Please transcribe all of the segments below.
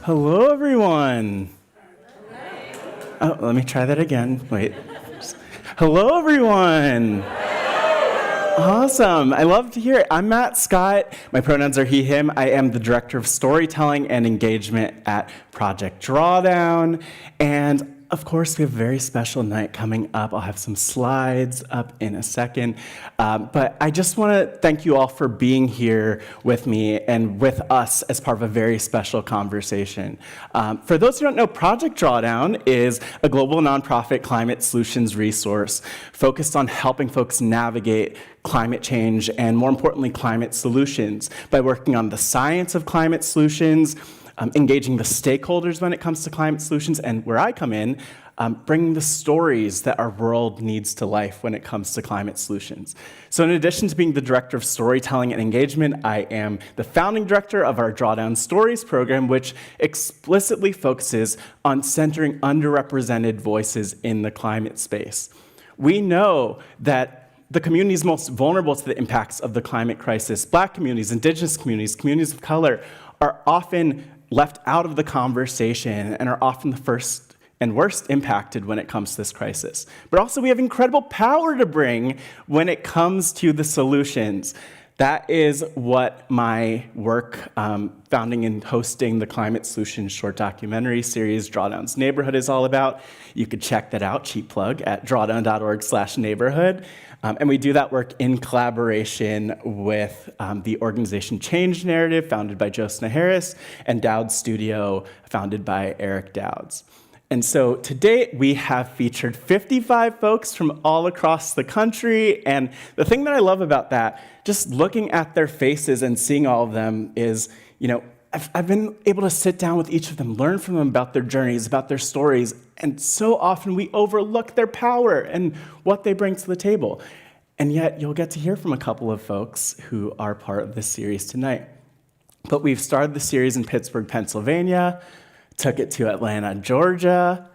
Hello, everyone. Oh, let me try that again. Wait. Hello, everyone. Awesome. I love to hear it. I'm Matt Scott. My pronouns are he, him. I am the Director of Storytelling and Engagement at Project Drawdown. And of course, we have a very special night coming up. I'll have some slides up in a second. But I just want to thank you all for being here with me and with us as part of a very special conversation. For those who don't know, Project Drawdown is a global nonprofit climate solutions resource focused on helping folks navigate climate change and, more importantly, climate solutions by working on the science of climate solutions, engaging the stakeholders when it comes to climate solutions, and where I come in, bringing the stories that our world needs to life when it comes to climate solutions. So in addition to being the Director of Storytelling and Engagement, I am the founding director of our Drawdown Stories program, which explicitly focuses on centering underrepresented voices in the climate space. We know that the communities most vulnerable to the impacts of the climate crisis, Black communities, Indigenous communities, communities of color, are often left out of the conversation and are often the first and worst impacted when it comes to this crisis. But also we have incredible power to bring when it comes to the solutions. That is what my work founding and hosting the Climate Solutions short documentary series, Drawdown's Neighborhood, is all about. You could check that out, cheap plug, at drawdown.org/neighborhood. And we do that work in collaboration with the organization Change Narrative, founded by Josna Harris, and Dowd Studio, founded by Eric Dowds. And so to date, we have featured 55 folks from all across the country. And the thing that I love about that, just looking at their faces and seeing all of them is, I've been able to sit down with each of them, learn from them about their journeys, about their stories, and so often we overlook their power and what they bring to the table. And yet you'll get to hear from a couple of folks who are part of this series tonight. But we've started the series in Pittsburgh, Pennsylvania, took it to Atlanta, Georgia,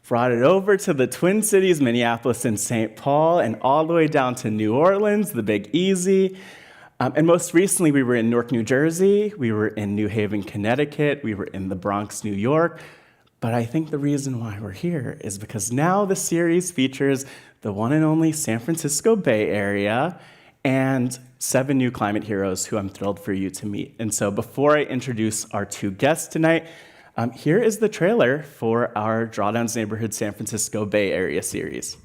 brought it over to the Twin Cities, Minneapolis and St. Paul, and all the way down to New Orleans, the Big Easy. And most recently, we were in Newark, New Jersey, we were in New Haven, Connecticut, we were in the Bronx, New York. But I think the reason why we're here is because now the series features the one and only San Francisco Bay Area and 7 new climate heroes who I'm thrilled for you to meet. And so before I introduce our 2 guests tonight, here is the trailer for our Drawdown's Neighborhood San Francisco Bay Area series.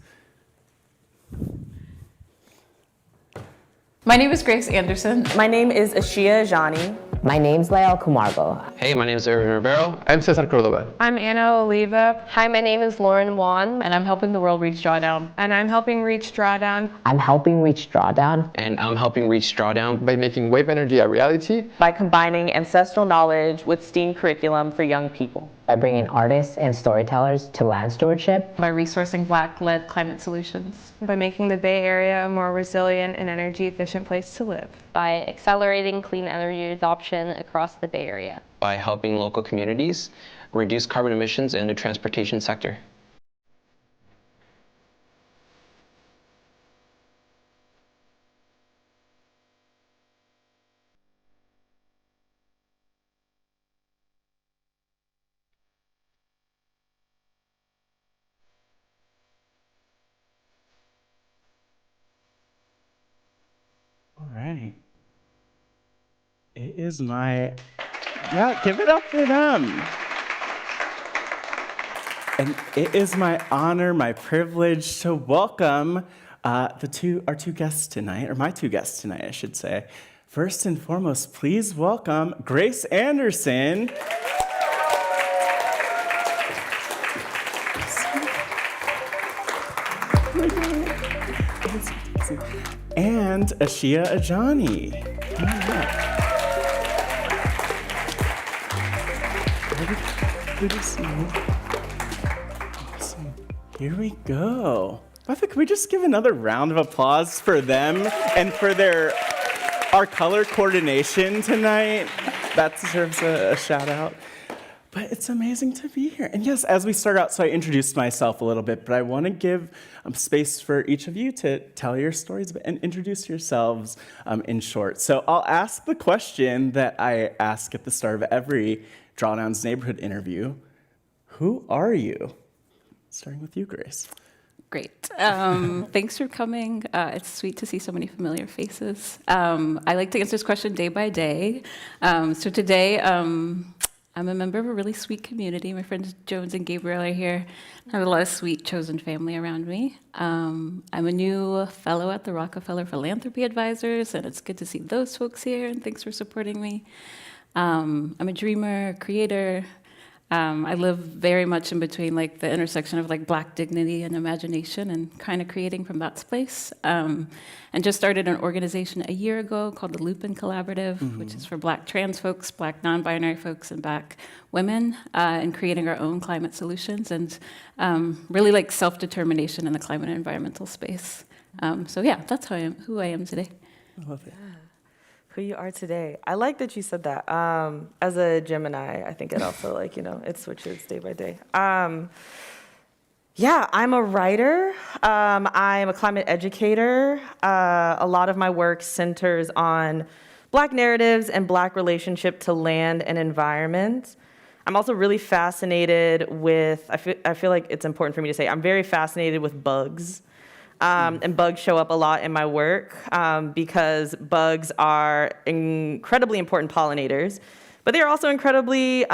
My name is Grace Anderson. My name is Ashia Ajani. My name's Lael Camargo. Hey, my name is Erwin Rivero. I'm Cesar Cordova. I'm Anna Oliva. Hi, my name is Lauren Wan. And I'm helping the world reach Drawdown. And I'm helping reach Drawdown. I'm helping reach Drawdown. And I'm helping reach Drawdown by making wave energy a reality. By combining ancestral knowledge with STEAM curriculum for young people. By bringing artists and storytellers to land stewardship. By resourcing Black-led climate solutions. By making the Bay Area a more resilient and energy-efficient place to live. By accelerating clean energy adoption across the Bay Area. By helping local communities reduce carbon emissions in the transportation sector. All right. It is my, give it up for them. And it is my honor, my privilege to welcome our 2 guests tonight, or my 2 guests tonight, I should say. First and foremost, please welcome Grace Anderson. And Ashia Ajani. Good to see you. Awesome. Here we go. Martha, can we just give another round of applause for them and for our color coordination tonight? That deserves a shout out. But it's amazing to be here. And yes, as we start out, so I introduced myself a little bit, but I want to give space for each of you to tell your stories and introduce yourselves in short. So I'll ask the question that I ask at the start of every Drawdown's neighborhood interview. Who are you? Starting with you, Grace. Great. Thanks for coming. It's sweet to see so many familiar faces. I like to answer this question day by day. So today, I'm a member of a really sweet community. My friends Jones and Gabriel are here. I have a lot of sweet chosen family around me. I'm a new fellow at the Rockefeller Philanthropy Advisors, and it's good to see those folks here, and thanks for supporting me. I'm a dreamer, creator. I live very much in between like the intersection of like Black dignity and imagination and kind of creating from that space. And just started an organization a year ago called the Lupin Collaborative, which is for Black trans folks, Black non-binary folks, and Black women, and creating our own climate solutions and really like self-determination in the climate and environmental space. So yeah, that's who I am today. I love it. Who you are today. I like that you said that. As a Gemini, I think it also it switches day by day. Yeah, I'm a writer. I'm a climate educator. A lot of my work centers on Black narratives and Black relationship to land and environment. I'm also really fascinated with, I feel like it's important for me to say, I'm very fascinated with bugs. And bugs show up a lot in my work because bugs are incredibly important pollinators, but they are also incredibly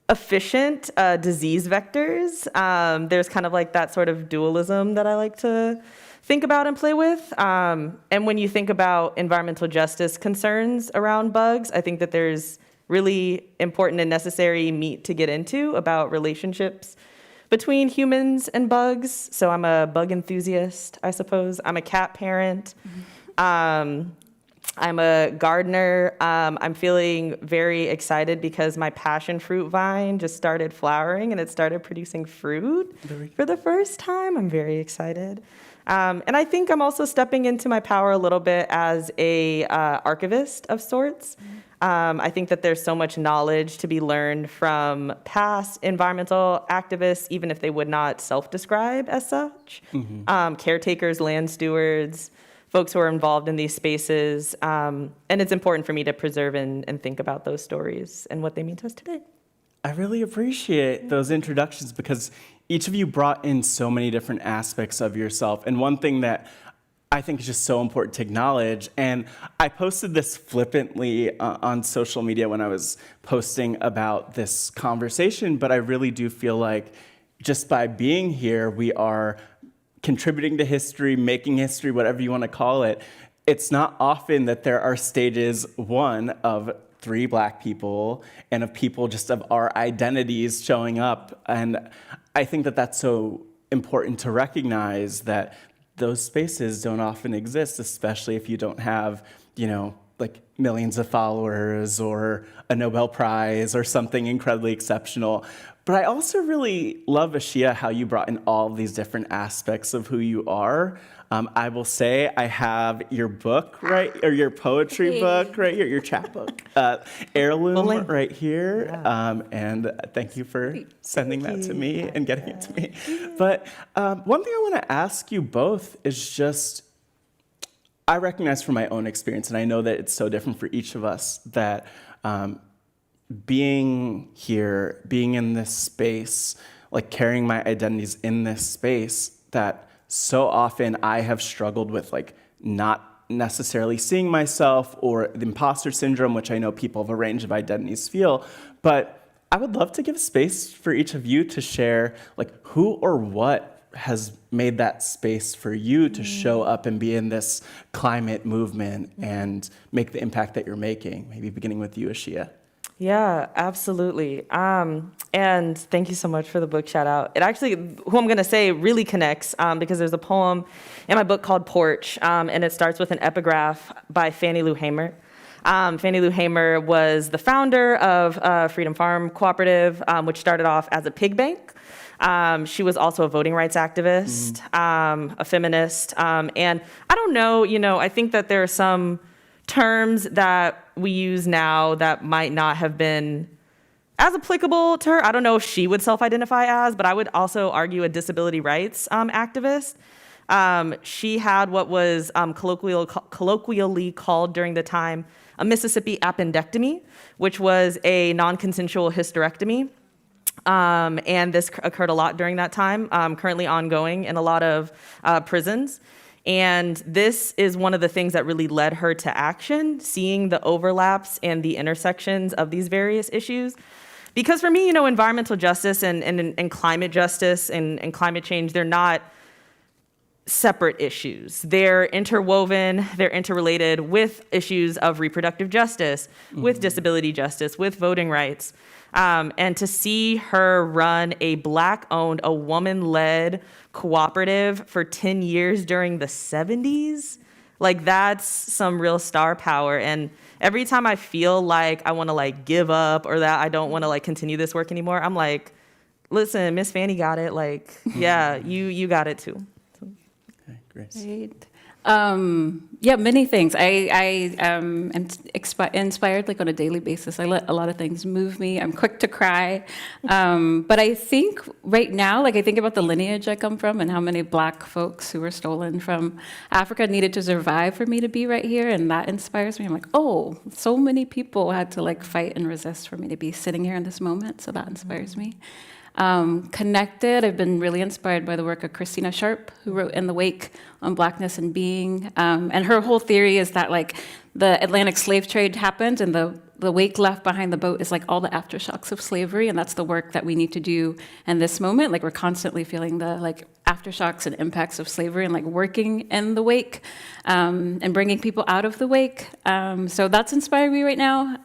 efficient disease vectors. There's kind of like that sort of dualism that I like to think about and play with. And when you think about environmental justice concerns around bugs, I think that there's really important and necessary meat to get into about relationships between humans and bugs. So I'm a bug enthusiast, I suppose. I'm a cat parent. I'm a gardener. I'm feeling very excited because my passion fruit vine just started flowering and it started producing fruit for the first time. I'm very excited. And I think I'm also stepping into my power a little bit as a archivist of sorts. I think that there's so much knowledge to be learned from past environmental activists, even if they would not self-describe as such. Caretakers, land stewards, folks who are involved in these spaces. And it's important for me to preserve and think about those stories and what they mean to us today. I really appreciate those introductions because each of you brought in so many different aspects of yourself. And one thing that I think is just so important to acknowledge, and I posted this flippantly on social media when I was posting about this conversation, but I really do feel like just by being here, we are contributing to history, making history, whatever you want to call it. It's not often that there are stages, one, of 3 Black people and of people just of our identities showing up. And I think that that's so important to recognize that those spaces don't often exist, especially if you don't have, like millions of followers or a Nobel Prize or something incredibly exceptional. But I also really love, Ashia, how you brought in all of these different aspects of who you are. I will say I have your book, right, or your poetry book right here, your chapbook, heirloom right here. Yeah. And thank you for sending that to me and getting it to me. But one thing I want to ask you both is just, I recognize from my own experience, and I know that it's so different for each of us, that being here, being in this space, like carrying my identities in this space, that so often I have struggled with like not necessarily seeing myself, or the imposter syndrome, which I know people of a range of identities feel. But I would love to give space for each of you to share like who or what has made that space for you to show up and be in this climate movement and make the impact that you're making. Maybe beginning with you, Ashia. Yeah, absolutely. And thank you so much for the book shout out. It actually, who I'm going to say really connects because there's a poem in my book called Porch, and it starts with an epigraph by Fannie Lou Hamer. Fannie Lou Hamer was the founder of Freedom Farm Cooperative, which started off as a pig bank. She was also a voting rights activist, a feminist. And I don't know, I think that there are some terms that we use now that might not have been as applicable to her. I don't know if she would self-identify as, but I would also argue a disability rights activist. She had what was colloquially called during the time a Mississippi appendectomy, which was a non-consensual hysterectomy. And this occurred a lot during that time, currently ongoing in a lot of prisons. And this is one of the things that really led her to action, seeing the overlaps and the intersections of these various issues. Because for me, environmental justice and climate justice and climate change, they're not separate issues. They're interwoven, they're interrelated with issues of reproductive justice, with disability justice, with voting rights. And to see her run a Black-owned, a woman-led cooperative for 10 years during the 70s, like that's some real star power. And every time I feel like I want to give up or that I don't want to continue this work anymore, I'm like, listen, Miss Fanny got it. Yeah, you got it too. Okay, Grace. Great. Yeah, many things. I am inspired on a daily basis. I let a lot of things move me. I'm quick to cry. But I think right now, I think about the lineage I come from and how many Black folks who were stolen from Africa needed to survive for me to be right here. And that inspires me. I'm like, oh, so many people had to fight and resist for me to be sitting here in this moment. So that inspires me. Connected, I've been really inspired by the work of Christina Sharp, who wrote In the Wake on Blackness and Being. And her whole theory is that the Atlantic slave trade happened and the wake left behind the boat is all the aftershocks of slavery. And that's the work that we need to do in this moment. We're constantly feeling the aftershocks and impacts of slavery and working in the wake and bringing people out of the wake. So that's inspiring me right now.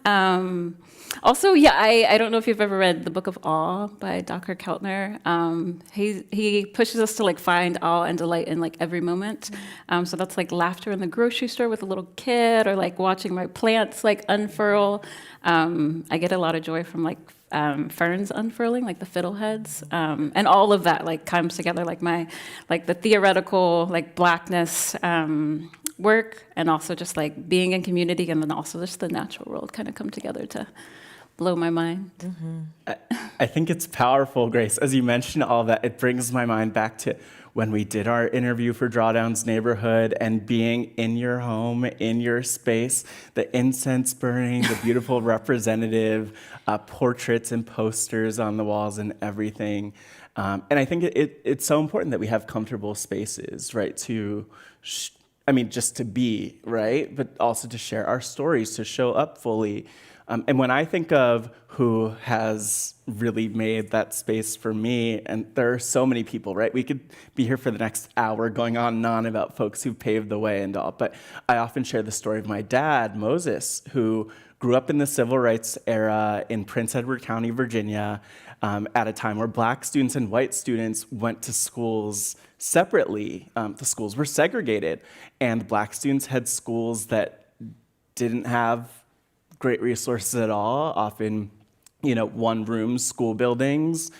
Also, yeah, I don't know if you've ever read The Book of Awe by Dr. Keltner. He pushes us to find awe and delight in every moment. So that's laughter in the grocery store with a little kid, or watching my plants unfurl. I get a lot of joy from ferns unfurling, the fiddleheads, and all of that comes together, the theoretical Blackness work, and also just being in community, and then also just the natural world kind of come together to blow my mind. I think it's powerful, Grace. As you mentioned all that, it brings my mind back to when we did our interview for Drawdown's Neighborhood and being in your home, in your space, the incense burning, the beautiful representative portraits and posters on the walls and everything. And I think it's so important that we have comfortable spaces, right, just to be, right, but also to share our stories, to show up fully. And when I think of who has really made that space for me, and there are so many people, right? We could be here for the next hour going on and on about folks who paved the way and all, but I often share the story of my dad, Moses, who grew up in the civil rights era in Prince Edward County, Virginia, at a time where Black students and white students went to schools separately. The schools were segregated, and Black students had schools that didn't have great resources at all, often, one-room school buildings.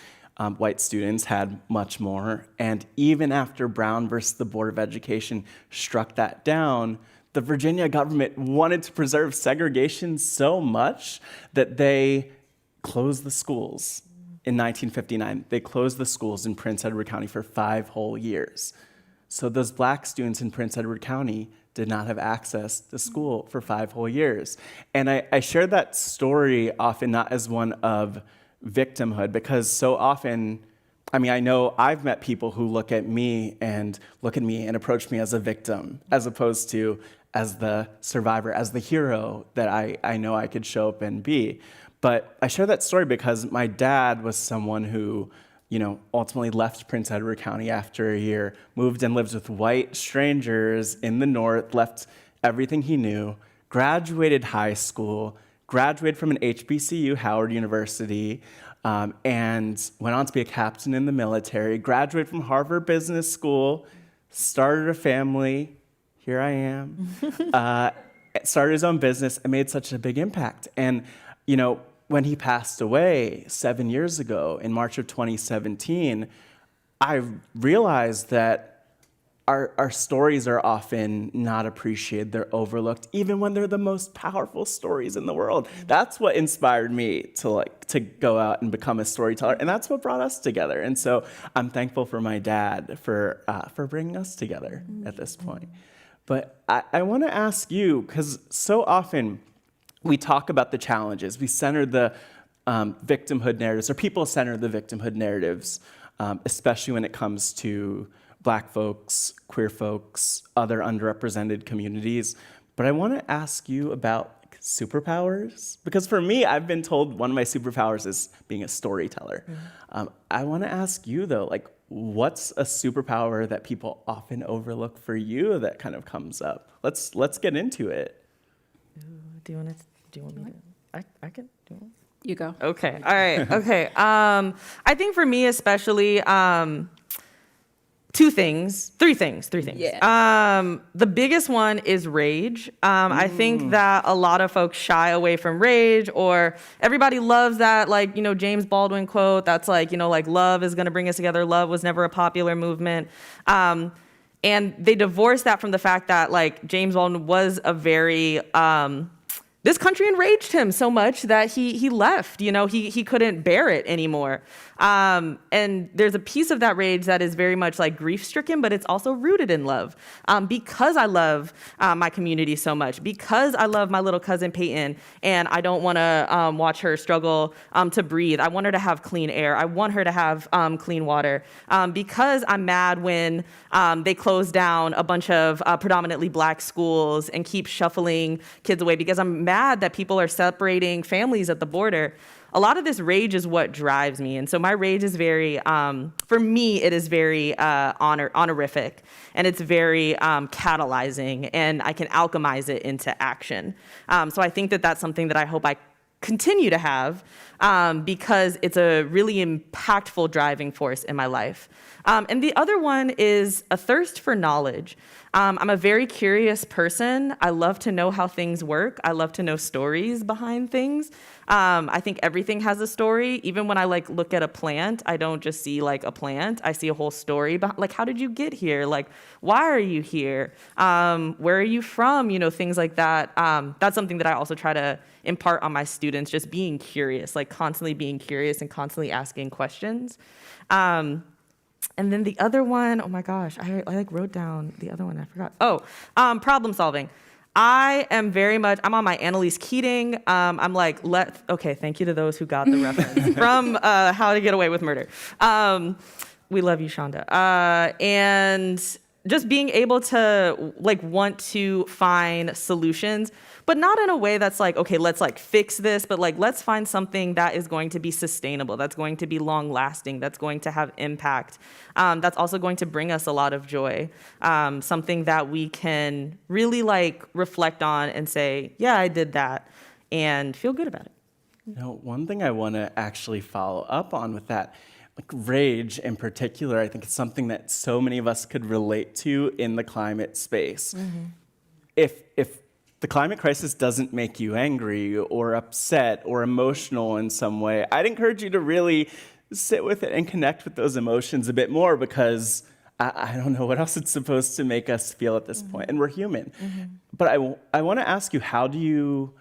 White students had much more. And even after Brown versus the Board of Education struck that down, the Virginia government wanted to preserve segregation so much that they closed the schools in 1959. They closed the schools in Prince Edward County for 5 whole years. So those Black students in Prince Edward County did not have access to school for 5 whole years. And I share that story often not as one of victimhood, because so often, I know I've met people who look at me and approach me as a victim, as opposed to as the survivor, as the hero that I know I could show up and be. But I share that story because my dad was someone who ultimately left Prince Edward County after a year, moved and lived with white strangers in the north, left everything he knew, graduated high school, graduated from an HBCU, Howard University, and went on to be a captain in the military, graduated from Harvard Business School, started a family, here I am, started his own business, and made such a big impact. And, when he passed away 7 years ago, in March of 2017, I realized that our stories are often not appreciated, they're overlooked, even when they're the most powerful stories in the world. That's what inspired me to go out and become a storyteller, and that's what brought us together. And so I'm thankful for my dad for bringing us together at this point. But I want to ask you, because so often we talk about the challenges. We center the victimhood narratives, or people center the victimhood narratives, especially when it comes to Black folks, queer folks, other underrepresented communities. But I want to ask you about superpowers, because for me, I've been told one of my superpowers is being a storyteller. I want to ask you though, like, what's a superpower that people often overlook for you that kind of comes up? Let's get into it. Do you want me to? I can. Do you want? You go. Okay. All right. Okay. I think for me especially, three things. Yeah. The biggest one is rage. I think that a lot of folks shy away from rage, or everybody loves that, like, James Baldwin quote that's like, like, love is going to bring us together. Love was never a popular movement. And they divorce that from the fact that, like, James Baldwin was a very, this country enraged him so much that he left. He couldn't bear it anymore. And there's a piece of that rage that is very much like grief-stricken, but it's also rooted in love. Because I love my community so much, because I love my little cousin Peyton, and I don't want to watch her struggle to breathe. I want her to have clean air. I want her to have clean water. Because I'm mad when they close down a bunch of predominantly Black schools and keep shuffling kids away, because I'm mad that people are separating families at the border. A lot of this rage is what drives me. And so my rage is very, for me, it is very honorific, and it's very catalyzing, and I can alchemize it into action. So I think that that's something that I hope I continue to have, because it's a really impactful driving force in my life. And the other one is a thirst for knowledge. I'm a very curious person. I love to know how things work. I love to know stories behind things. I think everything has a story. Even when I look at a plant, I don't just see like a plant. I see a whole story behind, like, how did you get here? Like, why are you here? Where are you from? Things like that. That's something that I also try to impart on my students, just being curious, like constantly being curious and constantly asking questions. And then the other one, oh my gosh, I wrote down the other one, I forgot. Problem solving. I am very much, I'm on my Annalise Keating. I'm like, okay, thank you to those who got the reference from How to Get Away with Murder. We love you, Shonda. And just being able to want to find solutions, but not in a way that's like, okay, let's fix this, but let's find something that is going to be sustainable, that's going to be long lasting, that's going to have impact, that's also going to bring us a lot of joy, something that we can really reflect on and say, yeah, I did that, and feel good about it. One thing I want to actually follow up on with that, rage in particular, I think it's something that so many of us could relate to in the climate space. Mm-hmm. If the climate crisis doesn't make you angry or upset or emotional in some way, I'd encourage you to really sit with it and connect with those emotions a bit more, because I don't know what else it's supposed to make us feel at this point, and we're human. Mm-hmm. But I want to ask you, how do you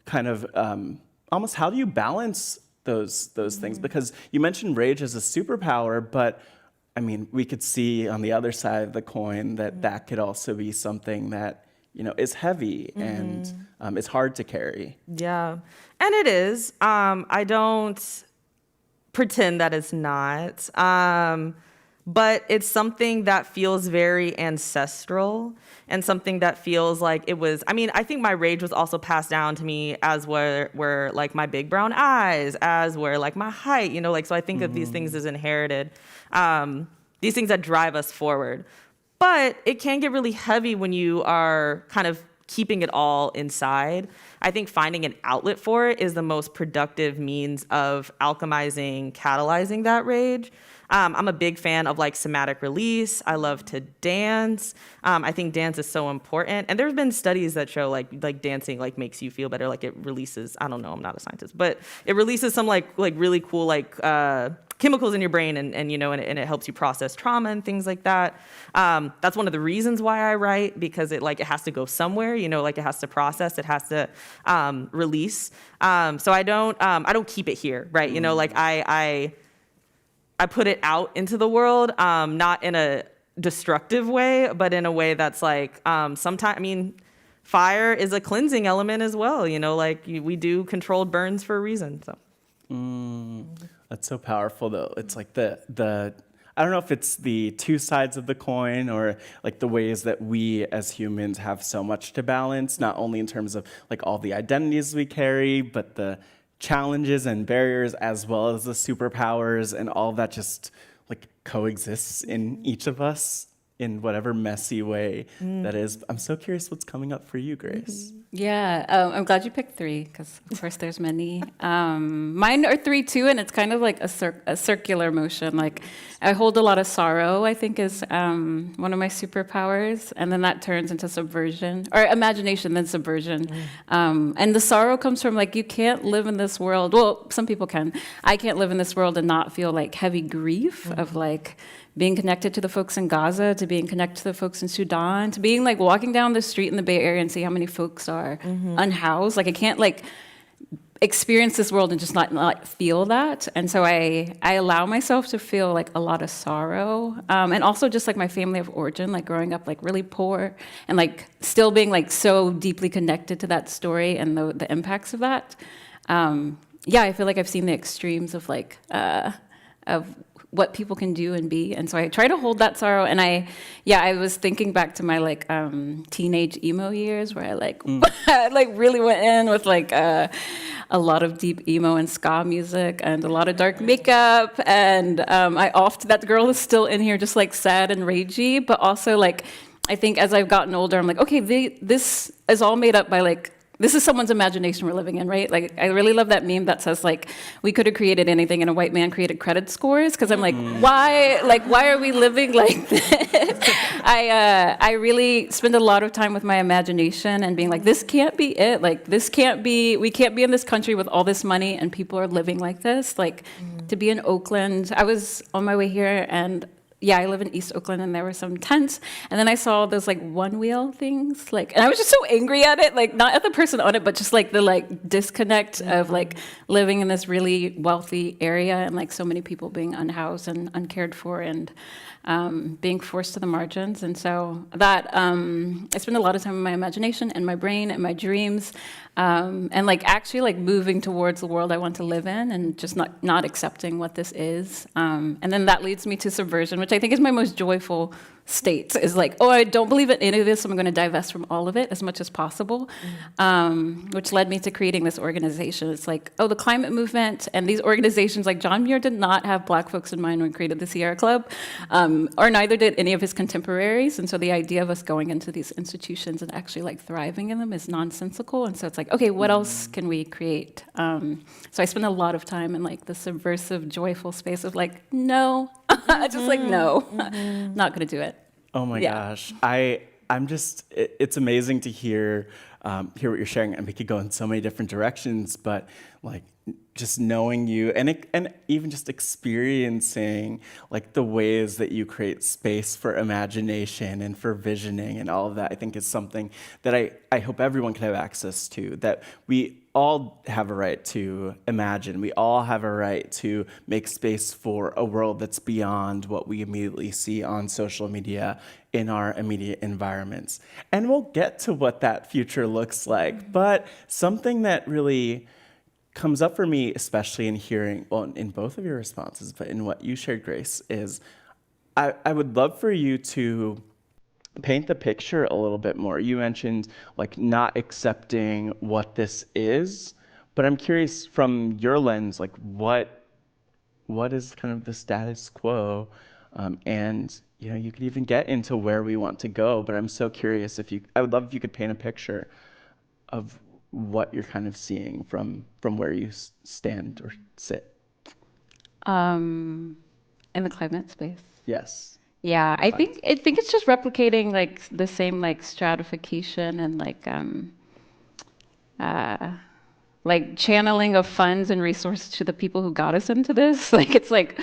kind of, how do you balance those things? Because you mentioned rage as a superpower, but I mean, we could see on the other side of the coin that that could also be something that is heavy and is hard to carry. Yeah, and it is. I don't pretend that it's not, but it's something that feels very ancestral, and something that feels like it was, I think my rage was also passed down to me, as were like my big brown eyes, as were like my height, so I think of these things as inherited, these things that drive us forward. But it can get really heavy when you are kind of keeping it all inside. I think finding an outlet for it is the most productive means of alchemizing, catalyzing that rage. I'm a big fan of somatic release. I love to dance. I think dance is so important. And there have been studies that show like dancing makes you feel better. It releases, I don't know, I'm not a scientist, but it releases some really cool chemicals in your brain, and it helps you process trauma and things like that. That's one of the reasons why I write, because it has to go somewhere, it has to process, it has to release. So I don't keep it here, right? I put it out into the world, not in a destructive way, but in a way that's sometimes, fire is a cleansing element as well. You know, like we do controlled burns for a reason. So That's so powerful, though. It's like the I don't know if it's the two sides of the coin or like the ways that we as humans have so much to balance, not only in terms of like all the identities we carry, but the challenges and barriers as well as the superpowers, and all that just like coexists in each of us in whatever messy way that is. I'm so curious what's coming up for you, Grace. Yeah, I'm glad you picked 3 because, of course, there's many. Mine are 3 too, and it's kind of like a circular motion. Like I hold a lot of sorrow, I think, is one of my superpowers, and then that turns into subversion, or imagination, then subversion. And the sorrow comes from like you can't live in this world. Well, some people can. I can't live in this world and not feel like heavy grief of like being connected to the folks in Gaza, to being connected to the folks in Sudan, to being like walking down the street in the Bay Area and see how many folks are unhoused. Like I can't like experience this world and just not feel that. And so I allow myself to feel like a lot of sorrow. And also just like my family of origin, like growing up like really poor and like still being like so deeply connected to that story and the impacts of that. Yeah, I feel like I've seen the extremes of like, of what people can do and be, and so I try to hold that sorrow. And I was thinking back to my like teenage emo years where I like like really went in with like a lot of deep emo and ska music and a lot of dark makeup, and that girl is still in here just like sad and ragey, but also like I think as I've gotten older I'm like, okay, this is all made up by like, this is someone's imagination we're living in, right? Like, I really love that meme that says, like, we could have created anything and a white man created credit scores, because I'm like, why are we living like this? I really spend a lot of time with my imagination and being like, this can't be it. Like, we can't be in this country with all this money and people are living like this. Like, to be in Oakland, I was on my way here and yeah, I live in East Oakland, and there were some tents, and then I saw those like one-wheel things, like, and I was just so angry at it, like not at the person on it, but just like the like disconnect of like living in this really wealthy area and like so many people being unhoused and uncared for and being forced to the margins. And so that I spend a lot of time in my imagination and my brain and my dreams, and like actually like moving towards the world I want to live in and just not accepting what this is. And then that leads me to subversion, which I think is my most joyful state, is like, oh, I don't believe in any of this, so I'm going to divest from all of it as much as possible, which led me to creating this organization. It's like, oh, the climate movement and these organizations, like John Muir did not have Black folks in mind when he created the Sierra Club, or neither did any of his contemporaries. And so the idea of us going into these institutions and actually like thriving in them is nonsensical. And so it's like, okay, what else can we create? So I spend a lot of time in like the subversive, joyful space of like, no, just like, no, not going to do it. Oh my gosh. I'm just, it's amazing to hear what you're sharing, and we could go in so many different directions, but like just knowing you and even just experiencing like the ways that you create space for imagination and for visioning and all of that, I think is something that I hope everyone can have access to, that we all have a right to imagine. We all have a right to make space for a world that's beyond what we immediately see on social media in our immediate environments. And we'll get to what that future looks like. But something that really comes up for me, especially in hearing, well, in both of your responses, but in what you shared, Grace, is I would love for you to paint the picture a little bit more. You mentioned like not accepting what this is, but I'm curious from your lens, like what is kind of the status quo, and you know, you could even get into where we want to go. But I'm so curious I would love if you could paint a picture of what you're kind of seeing from where you stand or sit. In the climate space. Yes. Yeah, I think it's just replicating like the same like stratification and like channeling of funds and resources to the people who got us into this. Like it's like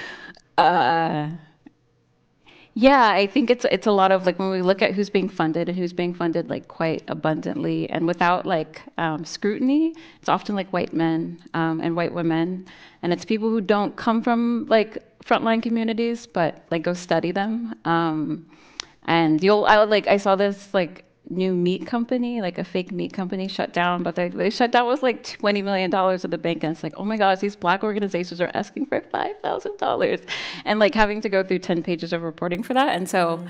yeah, I think it's a lot of like when we look at who's being funded and who's being funded like quite abundantly and without like scrutiny, it's often like white men and white women, and it's people who don't come from like frontline communities, but like go study them. And I saw this like new meat company, like a fake meat company, shut down, but they shut down with like $20 million in the bank, and it's like, oh my gosh, these Black organizations are asking for $5,000, and like having to go through 10 pages of reporting for that. And so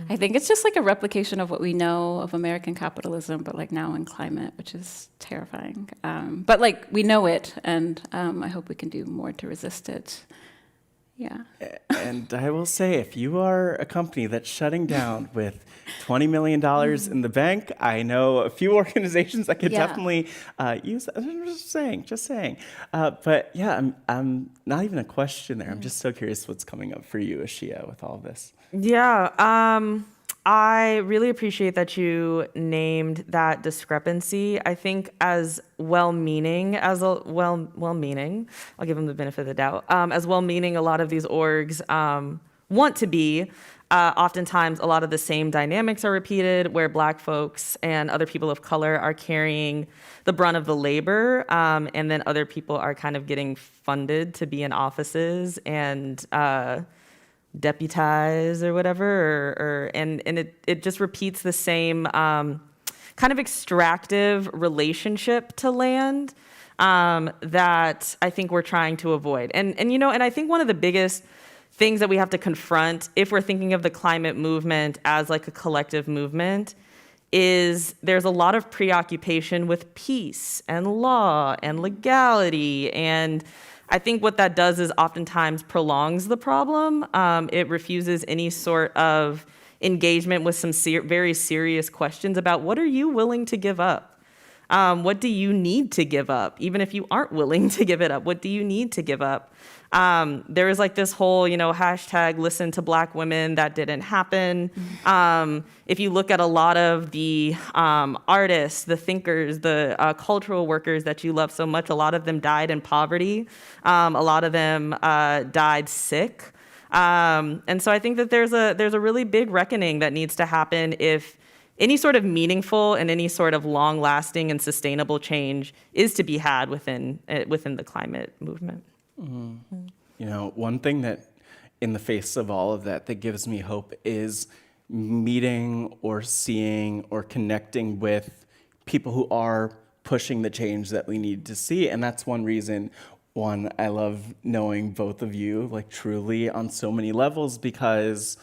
I think it's just like a replication of what we know of American capitalism, but like now in climate, which is terrifying. But like we know it, and I hope we can do more to resist it. Yeah. And I will say, if you are a company that's shutting down with $20 million in the bank, I know a few organizations that could definitely use that. I'm just saying. But yeah, I'm not even a question there. I'm just so curious what's coming up for you, Ashia, with all of this. Yeah, I really appreciate that you named that discrepancy. I think as well-meaning, I'll give them the benefit of the doubt, as well-meaning a lot of these orgs want to be, oftentimes a lot of the same dynamics are repeated where Black folks and other people of color are carrying the brunt of the labor, and then other people are kind of getting funded to be in offices and deputize or whatever, and it just repeats the same kind of extractive relationship to land that I think we're trying to avoid. And I think one of the biggest things that we have to confront if we're thinking of the climate movement as like a collective movement is there's a lot of preoccupation with peace and law and legality, and I think what that does is oftentimes prolongs the problem. It refuses any sort of engagement with some very serious questions about what are you willing to give up? What do you need to give up? Even if you aren't willing to give it up, what do you need to give up? There is like this whole, hashtag listen to Black women. That didn't happen. If you look at a lot of the artists, the thinkers, the cultural workers that you love so much, a lot of them died in poverty. A lot of them died sick. And so I think that there's a really big reckoning that needs to happen if any sort of meaningful and any sort of long-lasting and sustainable change is to be had within the climate movement. One thing that in the face of all of that gives me hope is meeting or seeing or connecting with people who are pushing the change that we need to see. And that's one reason, I love knowing both of you, like truly on so many levels, because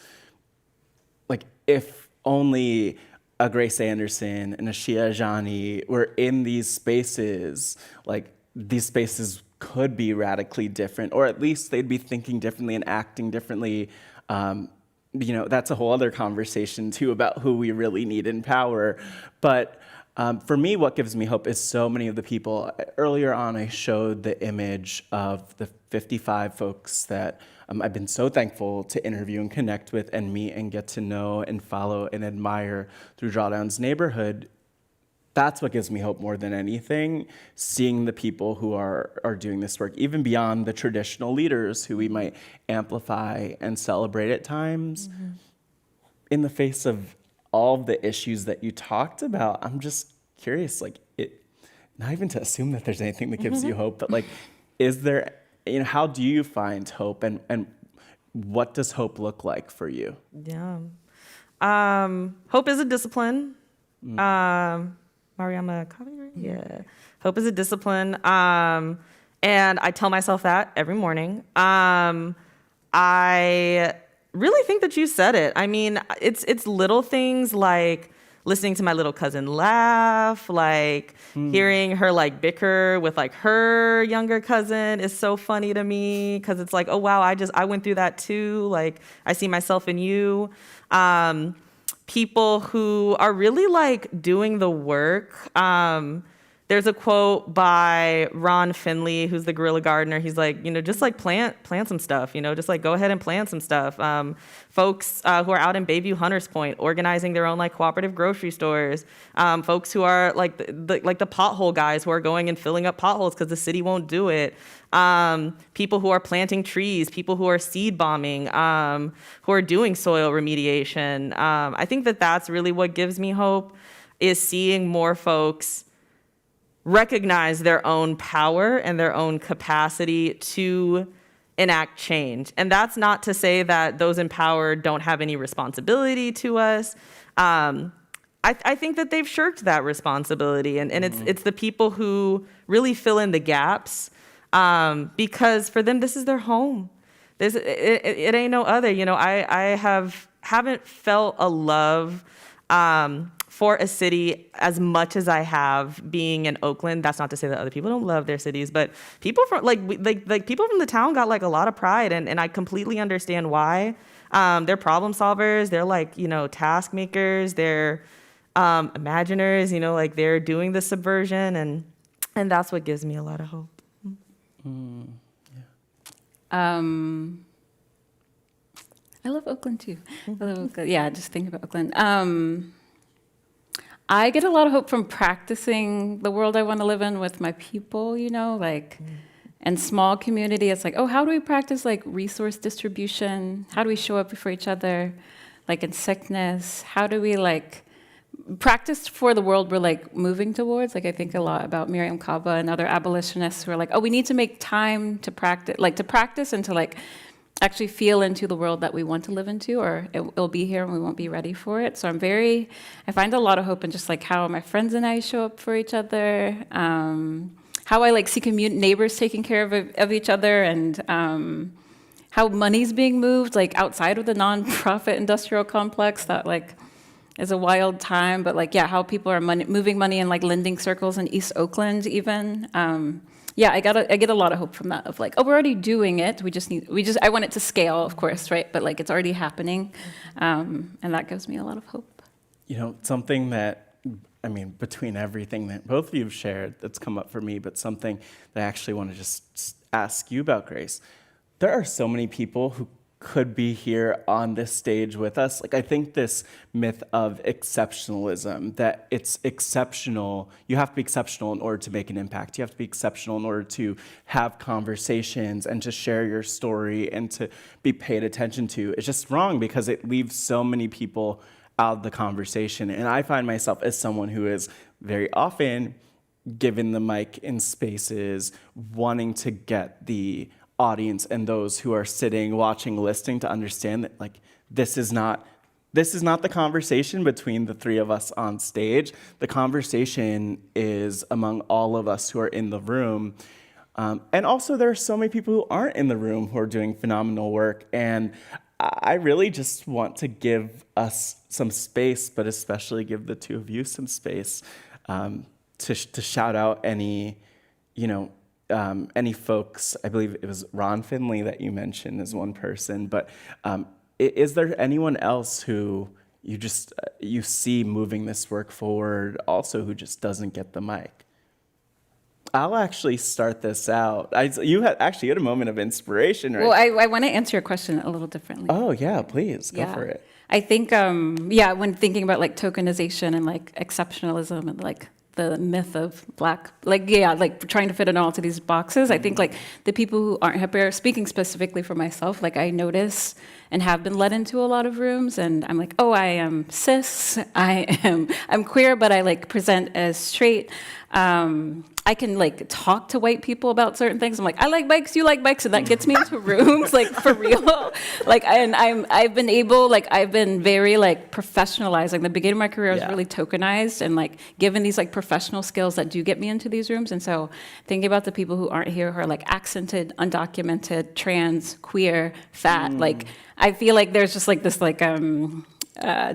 like if only a Grace Anderson and a Shia Ajani were in these spaces, like these spaces could be radically different, or at least they'd be thinking differently and acting differently. That's a whole other conversation too about who we really need in power. But for me, what gives me hope is so many of the people. Earlier on, I showed the image of the 55 folks that I've been so thankful to interview and connect with and meet and get to know and follow and admire through Drawdown's neighborhood. That's what gives me hope more than anything, seeing the people who are doing this work, even beyond the traditional leaders who we might amplify and celebrate at times. In the face of all of the issues that you talked about, I'm just curious, not even to assume that there's anything that gives you hope, but is there, how do you find hope, and what does hope look like for you? Yeah. Hope is a discipline. Mariama Covey, right? Yeah. Hope is a discipline. And I tell myself that every morning. I really think that you said it. I mean, it's little things like listening to my little cousin laugh, hearing her bicker with her younger cousin is so funny to me, because it's oh wow, I went through that too. I see myself in you. People who are really doing the work. There's a quote by Ron Finley, who's the guerrilla gardener. He's just plant some stuff, just go ahead and plant some stuff. Folks who are out in Bayview Hunters Point organizing their own cooperative grocery stores. Folks who are the pothole guys who are going and filling up potholes because the city won't do it. People who are planting trees, people who are seed bombing, who are doing soil remediation. I think that that's really what gives me hope, is seeing more folks recognize their own power and their own capacity to enact change. And that's not to say that those empowered don't have any responsibility to us. I I think that they've shirked that responsibility, and it's the people who really fill in the gaps, because for them this is their home. It ain't no other. You know, I haven't felt a love for a city as much as I have being in Oakland. That's not to say that other people don't love their cities, but people from like people from the town got like a lot of pride, and I completely understand why. They're problem solvers. They're like, you know, task makers. They're imaginers. You know, like they're doing the subversion, and that's what gives me a lot of hope. I love Oakland too. I love Oakland. Yeah, just thinking about Oakland. I get a lot of hope from practicing the world I want to live in with my people, you know, like, and small community. It's like, oh, how do we practice like resource distribution? How do we show up for each other, like in sickness? How do we like practice for the world we're like moving towards? Like I think a lot about Miriam Kaba and other abolitionists who are like, oh, we need to make time to practice and to like actually feel into the world that we want to live into, or it'll be here and we won't be ready for it. So I find a lot of hope in just like how my friends and I show up for each other, how I like see neighbors taking care of each other, and how money's being moved like outside of the nonprofit industrial complex that like is a wild time, but like, yeah, how people are moving money in like lending circles in East Oakland even. Yeah, I get a lot of hope from that of like, oh, we're already doing it. I want it to scale, of course, right? But like it's already happening. And that gives me a lot of hope. You know, something that, I mean, between everything that both of you have shared that's come up for me, but something that I actually want to just ask you about, Grace. There are so many people who could be here on this stage with us. Like, I think this myth of exceptionalism, that it's exceptional, you have to be exceptional in order to make an impact. You have to be exceptional in order to have conversations and to share your story and to be paid attention to. It's just wrong because it leaves so many people out of the conversation. And I find myself as someone who is very often given the mic in spaces, wanting to get the audience and those who are sitting, watching, listening to understand that like this is not the conversation between the three of us on stage. The conversation is among all of us who are in the room. And also there are so many people who aren't in the room who are doing phenomenal work. And I really just want to give us some space, but especially give the two of you some space to shout out any folks. I believe it was Ron Finley that you mentioned as one person, but is there anyone else who you see moving this work forward also who just doesn't get the mic? I'll actually start this out. You had a moment of inspiration, right? Well, I want to answer your question a little differently. Oh yeah, please go for it. I think when thinking about like tokenization and like exceptionalism and like the myth of Black, like trying to fit it all to these boxes. I think like the people who aren't hipper, speaking specifically for myself, like I notice and have been led into a lot of rooms, and I'm like, oh, I am cis, I'm queer, but I like present as straight. I can like talk to white people about certain things. I'm like, I like bikes, you like bikes, and that gets me into rooms, like for real. Like, and I've been very like professionalized. Like the beginning of my career, I was really tokenized and like given these like professional skills that do get me into these rooms. And so thinking about the people who aren't here, who are like accented, undocumented, trans, queer, fat, like I feel like there's just like this like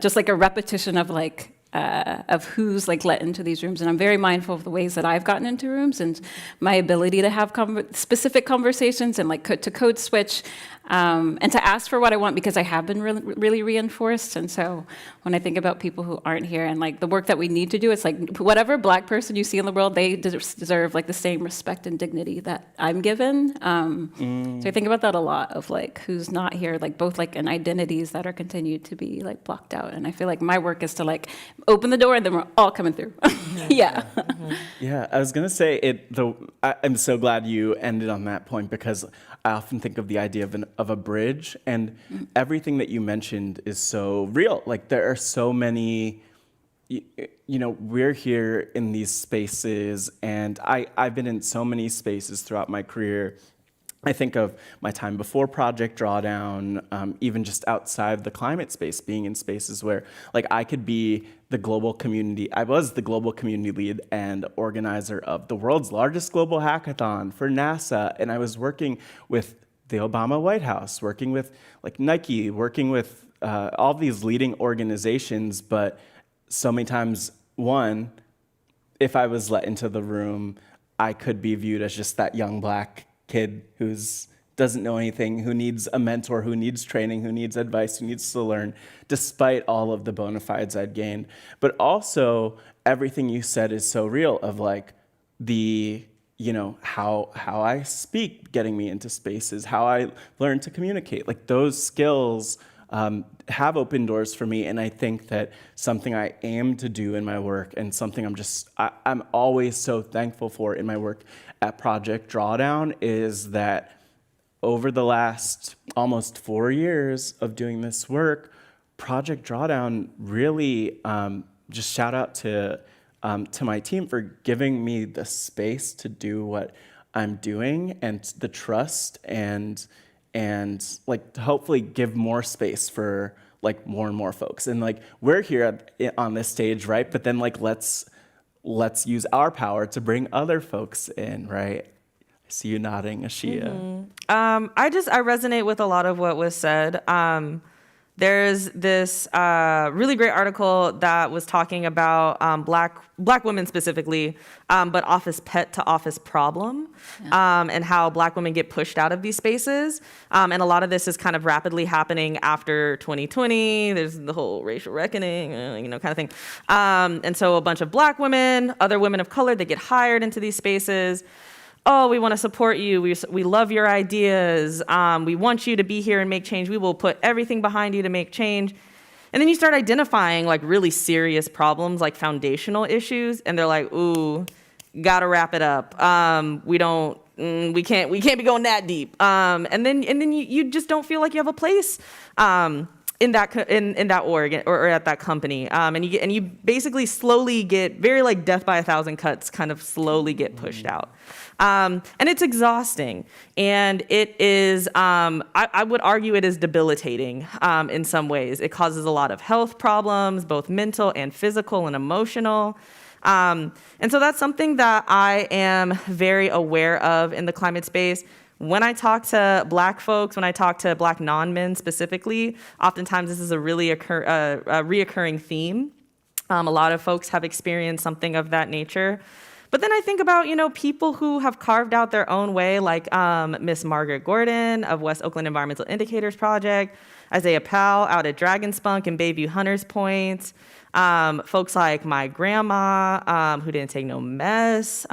just like a repetition of like of who's like let into these rooms. And I'm very mindful of the ways that I've gotten into rooms and my ability to have specific conversations and like to code switch and to ask for what I want, because I have been really reinforced. And so when I think about people who aren't here and like the work that we need to do, it's like whatever Black person you see in the world, they deserve like the same respect and dignity that I'm given. So I think about that a lot of like who's not here, like both like in identities that are continued to be like blocked out. And I feel like my work is to like open the door and then we're all coming through. Yeah. Yeah, I was gonna say I'm so glad you ended on that point, because I often think of the idea of a bridge, and everything that you mentioned is so real. Like there are so many, we're here in these spaces, and I've been in so many spaces throughout my career I think of my time before Project Drawdown, even just outside the climate space, being in spaces where like I could be the global community. I was the global community lead and organizer of the world's largest global hackathon for NASA, and I was working with the Obama White House, working with like Nike, working with all these leading organizations. But so many times, one, if I was let into the room, I could be viewed as just that young black kid who's doesn't know anything, who needs a mentor, who needs training, who needs advice, who needs to learn, despite all of the bona fides I'd gained. But also, everything you said is so real of like the, you know, how I speak getting me into spaces, how I learn to communicate. Like those skills have opened doors for me, and I think that something I aim to do in my work and something I'm always so thankful for in my work at Project Drawdown is that over the last almost 4 years of doing this work, Project Drawdown really, just shout out to my team for giving me the space to do what I'm doing and the trust and like to hopefully give more space for like more and more folks. And like we're here on this stage, right? But then like let's use our power to bring other folks in, right? I see you nodding, Ashia. I resonate with a lot of what was said. There's this really great article that was talking about black women specifically, but office pet to office problem, and how black women get pushed out of these spaces. And a lot of this is kind of rapidly happening after 2020. There's the whole racial reckoning, kind of thing. And so a bunch of black women, other women of color, they get hired into these spaces. Oh, we want to support you. We love your ideas. We want you to be here and make change. We will put everything behind you to make change. And then you start identifying like really serious problems, like foundational issues, and they're like, "Ooh, gotta wrap it up. We can't be going that deep." And then you just don't feel like you have a place in that org or at that company. And you basically slowly get very like death by a thousand cuts, kind of slowly get pushed out. And it's exhausting, and it is, I would argue it is debilitating in some ways. It causes a lot of health problems, both mental and physical and emotional. And so that's something that I am very aware of in the climate space. When I talk to black folks, when I talk to black non-men specifically, oftentimes this is a really a reoccurring theme. A lot of folks have experienced something of that nature. But then I think about, people who have carved out their own way, like Miss Margaret Gordon of West Oakland Environmental Indicators Project, Isaiah Powell out at Dragon Spunk and Bayview Hunters Point, folks like my grandma who didn't take no mess,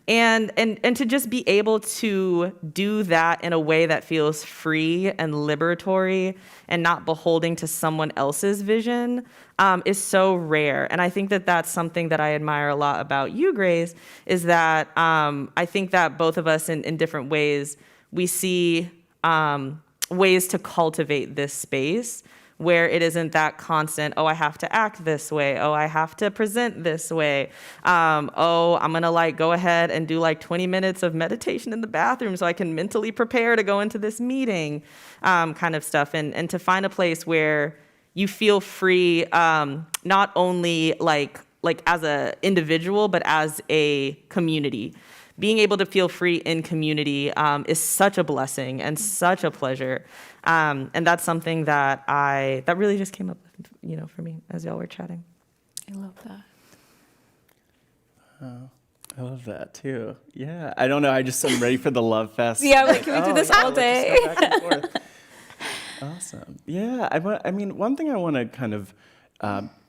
and to just be able to do that in a way that feels free and liberatory and not beholding to someone else's vision is so rare. And I think that that's something that I admire a lot about you, Grace, is that I think that both of us in different ways, we see ways to cultivate this space where it isn't that constant, oh, I have to act this way, oh, I have to present this way, oh, I'm gonna go ahead and do 20 minutes of meditation in the bathroom so I can mentally prepare to go into this meeting, kind of stuff. And to find a place where you feel free, not only like as an individual, but as a community. Being able to feel free in community is such a blessing and such a pleasure. And that's something that really just came up, for me as y'all were chatting. I love that. I love that too. Yeah, I don't know. I'm ready for the love fest. Yeah, can we do this all day? Let's just go back and forth. Awesome. Yeah, I mean, one thing I want to kind of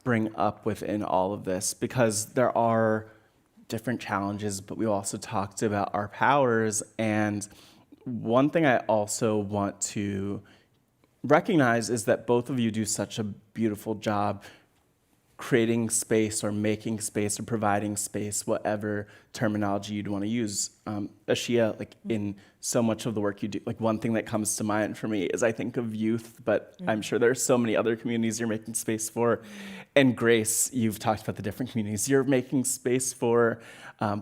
bring up within all of this, because there are different challenges, but we also talked about our powers. And one thing I also want to recognize is that both of you do such a beautiful job creating space or making space or providing space, whatever terminology you'd want to use. Ashia, like in so much of the work you do, like one thing that comes to mind for me is I think of youth, but I'm sure there's so many other communities you're making space for. And Grace, you've talked about the different communities you're making space for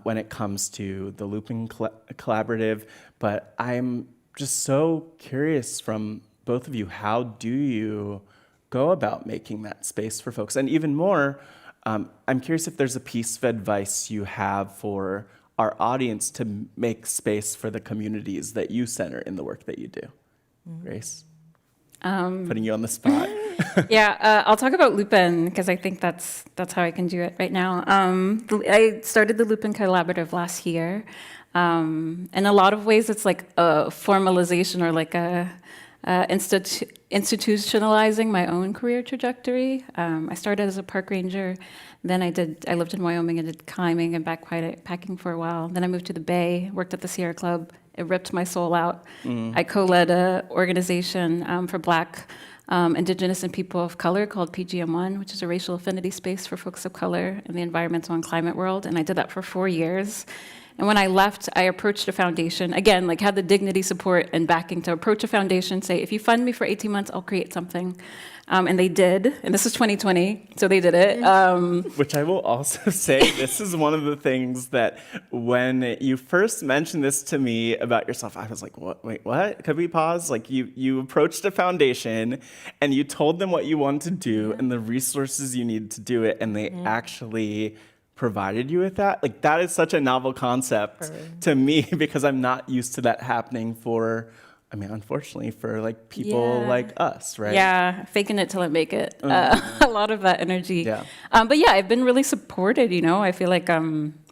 when it comes to the Looping Collaborative. But I'm just so curious from both of you, how do you go about making that space for folks? And even more, I'm curious if there's a piece of advice you have for our audience to make space for the communities that you center in the work that you do. Grace? Putting you on the spot. I'll talk about Lupin because I think that's how I can do it right now. I started the Lupin Collaborative last year. In a lot of ways, it's like a formalization or like a institutionalizing my own career trajectory. I started as a park ranger, then I lived in Wyoming and did climbing and backpacking for a while. Then I moved to the Bay, worked at the Sierra Club. It ripped my soul out. I co-led an organization for Black, Indigenous, and people of color called PGM1, which is a racial affinity space for folks of color in the environmental and climate world. And I did that for 4 years. And when I left, I approached a foundation, again, like had the dignity, support, and backing to approach a foundation, say, if you fund me for 18 months, I'll create something. And they did, and this is 2020, so they did it. Which I will also say, this is one of the things that when you first mentioned this to me about yourself, I was like, what? Wait, what? Could we pause? Like you approached a foundation and you told them what you wanted to do and the resources you needed to do it, and they actually provided you with that. Like that is such a novel concept to me because I'm not used to that happening for, I mean, unfortunately for like people like us, right? Yeah, faking it till I make it. A lot of that energy. Yeah. But yeah, I've been really supported, you know. I feel like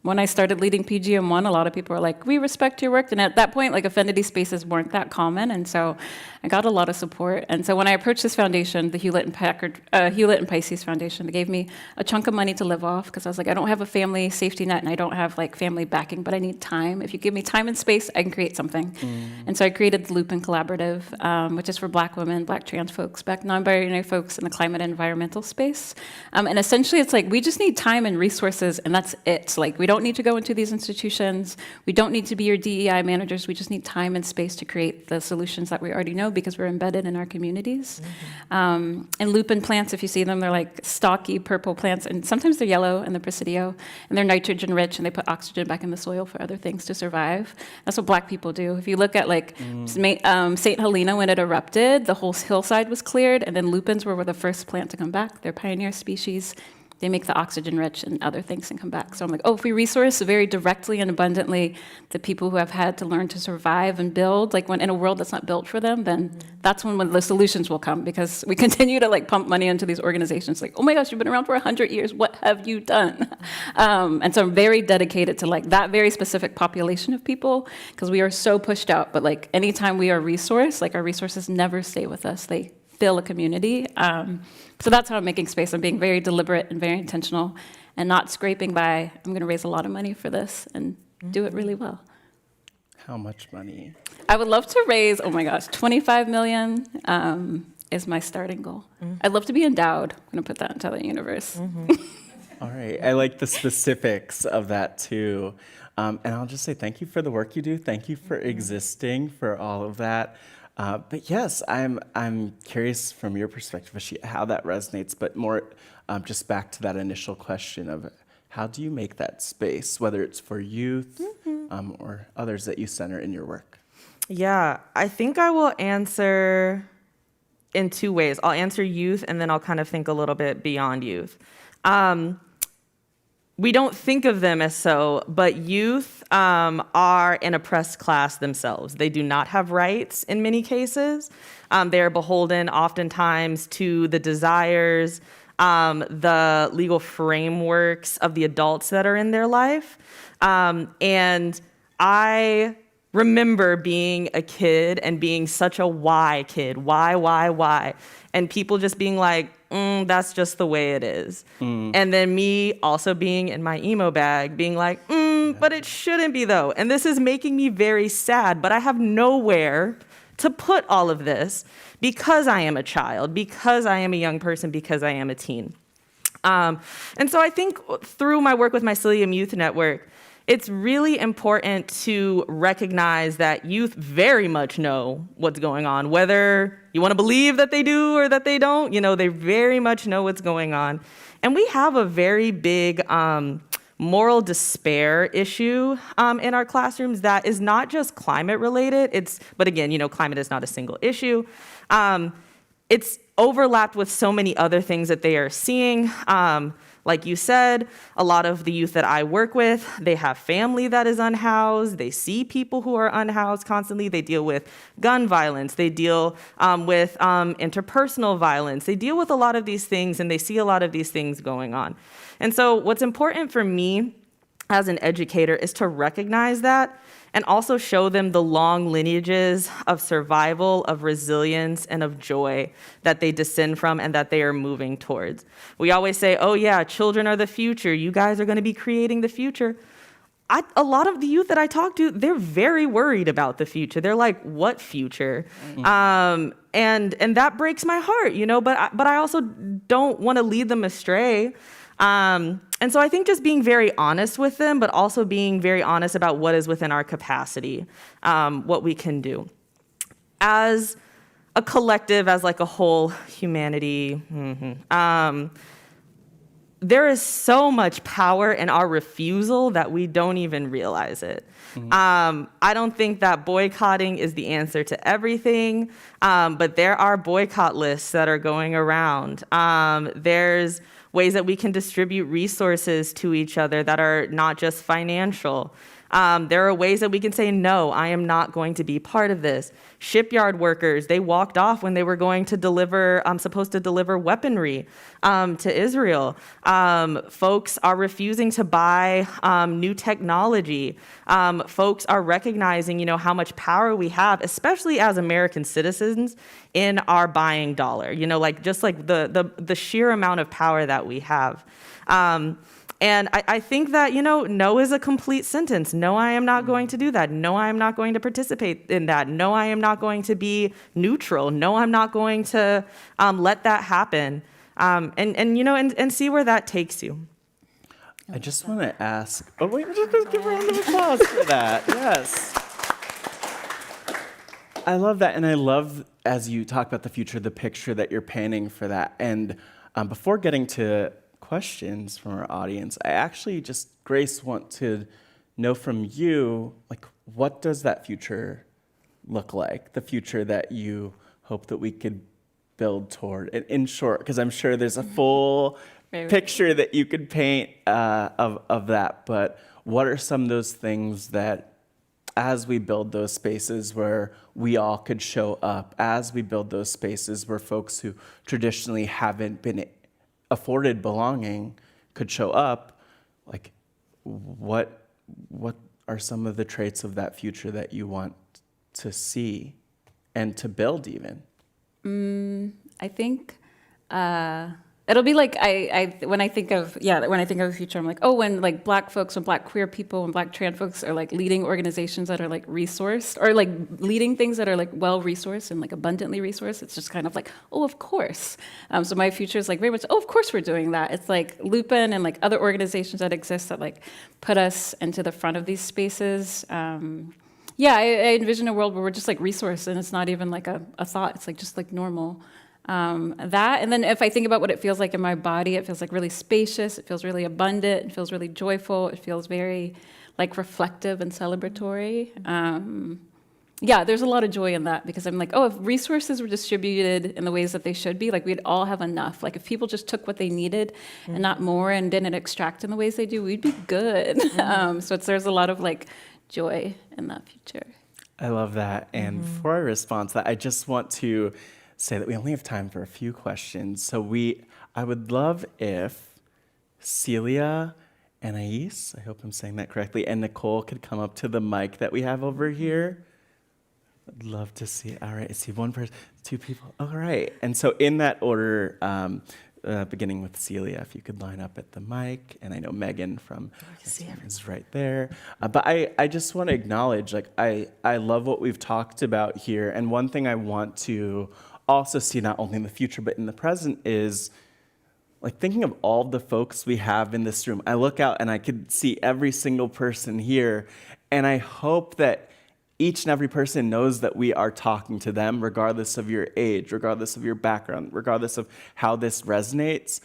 when I started leading PGM1, a lot of people were like, we respect your work. And at that point, like affinity spaces weren't that common. And so I got a lot of support. And so when I approached this foundation, the Hewlett and Pisces Foundation, they gave me a chunk of money to live off because I was like, I don't have a family safety net and I don't have like family backing, but I need time. If you give me time and space, I can create something. And so I created the Lupin Collaborative, which is for Black women, Black trans folks, Black non-binary folks in the climate and environmental space. And essentially it's like, we just need time and resources and that's it. Like we don't need to go into these institutions. We don't need to be your DEI managers. We just need time and space to create the solutions that we already know because we're embedded in our communities. And lupin plants, if you see them, they're like stocky purple plants, and sometimes they're yellow and they're Presidio, and they're nitrogen rich, and they put oxygen back in the soil for other things to survive. That's what Black people do. If you look at like St. Helena, when it erupted, the whole hillside was cleared, and then lupins were the first plant to come back. They're pioneer species. They make the oxygen rich and other things and come back. So I'm like, if we resource very directly and abundantly the people who have had to learn to survive and build, like when in a world that's not built for them, then that's when the solutions will come, because we continue to like pump money into these organizations like, oh my gosh, you've been around for 100 years, what have you done? And so I'm very dedicated to like that very specific population of people, because we are so pushed out, but like anytime we are resourced, like our resources never stay with us, they fill a community. So that's how I'm making space. I'm being very deliberate and very intentional and not scraping by, I'm going to raise a lot of money for this and do it really well. How much money? I would love to raise, 25 million is my starting goal. I'd love to be endowed. I'm going to put that into the universe. All right. I like the specifics of that too. And I'll just say thank you for the work you do. Thank you for existing, for all of that. But yes, I'm curious from your perspective, Ashia, how that resonates, but more just back to that initial question of how do you make that space, whether it's for youth or others that you center in your work? Yeah, I think I will answer in two ways. I'll answer youth, and then I'll kind of think a little bit beyond youth. We don't think of them as so, but youth are an oppressed class themselves. They do not have rights in many cases. They're beholden oftentimes to the desires, the legal frameworks of the adults that are in their life. And I remember being a kid and being such a why kid, why? And people just being like, that's just the way it is. And then me also being in my emo bag, being like, but it shouldn't be though. And this is making me very sad, but I have nowhere to put all of this because I am a child, because I am a young person, because I am a teen. And so I think through my work with Mycelium Youth Network, it's really important to recognize that youth very much know what's going on, whether you want to believe that they do or that they don't, they very much know what's going on. And we have a very big moral despair issue in our classrooms that is not just climate related. But again, climate is not a single issue. It's overlapped with so many other things that they are seeing. Like you said, a lot of the youth that I work with, they have family that is unhoused. They see people who are unhoused constantly. They deal with gun violence. They deal with interpersonal violence. They deal with a lot of these things, and they see a lot of these things going on. And so what's important for me as an educator is to recognize that and also show them the long lineages of survival, of resilience, and of joy that they descend from and that they are moving towards. We always say, oh yeah, children are the future. You guys are gonna be creating the future. A lot of the youth that I talk to, they're very worried about the future. They're like, what future? And that breaks my heart, but I also don't wanna lead them astray. And so I think just being very honest with them, but also being very honest about what is within our capacity, what we can do. As a collective, as like a whole humanity, there is so much power in our refusal that we don't even realize it. I don't think that boycotting is the answer to everything, but there are boycott lists that are going around. There's ways that we can distribute resources to each other that are not just financial. There are ways that we can say, no, I am not going to be part of this. Shipyard workers, they walked off when they were going to supposed to deliver weaponry to Israel. Folks are refusing to buy new technology. Folks are recognizing, how much power we have, especially as American citizens, in our buying dollar. Just the sheer amount of power that we have. And I think that, no is a complete sentence. No, I am not going to do that. No, I am not going to participate in that. No, I am not going to be neutral. No, I'm not going to let that happen. And see where that takes you. I just want to ask, wait, just give a round of applause for that. Yes. I love that. And I love, as you talk about the future, the picture that you're painting for that. And before getting to questions from our audience, I actually Grace, want to know from you, what does that future look like? The future that you hope that we could build toward, in short, because I'm sure there's a full picture that you could paint of that, but what are some of those things that, as we build those spaces where we all could show up, as we build those spaces where folks who traditionally haven't been afforded belonging could show up, what are some of the traits of that future that you want to see and to build even? I think it'll be like when I think of the future, I'm like, when Black folks and Black queer people and Black trans folks are leading organizations that are resourced, or leading things that are well resourced and abundantly resourced. It's just kind of of course. So my future is very much, of course we're doing that. It's Lupin and other organizations that exist that put us into the front of these spaces. I envision a world where we're just resourced and it's not even a thought. It's just normal. That, and then if I think about what it feels like in my body, it feels really spacious, it feels really abundant, it feels really joyful, it feels very reflective and celebratory. There's a lot of joy in that, because I'm if resources were distributed in the ways that they should be, we'd all have enough. If people just took what they needed and not more, and didn't extract in the ways they do, we'd be good. So there's a lot of joy in that future. I love that. And for our response, I just want to say that we only have time for a few questions. So I would love if Celia and Ais, I hope I'm saying that correctly, and Nicole could come up to the mic that we have over here. I'd love to see. All right, I see one person, two people. All right. And so in that order, beginning with Celia, if you could line up at the mic, and I know Megan from is right there. But I just want to acknowledge, I love what we've talked about here, and one thing I want to also see, not only in the future but in the present, is like thinking of all the folks we have in this room, I look out and I could see every single person here, and I hope that each and every person knows that we are talking to them, regardless of your age, regardless of your background, regardless of how this resonates.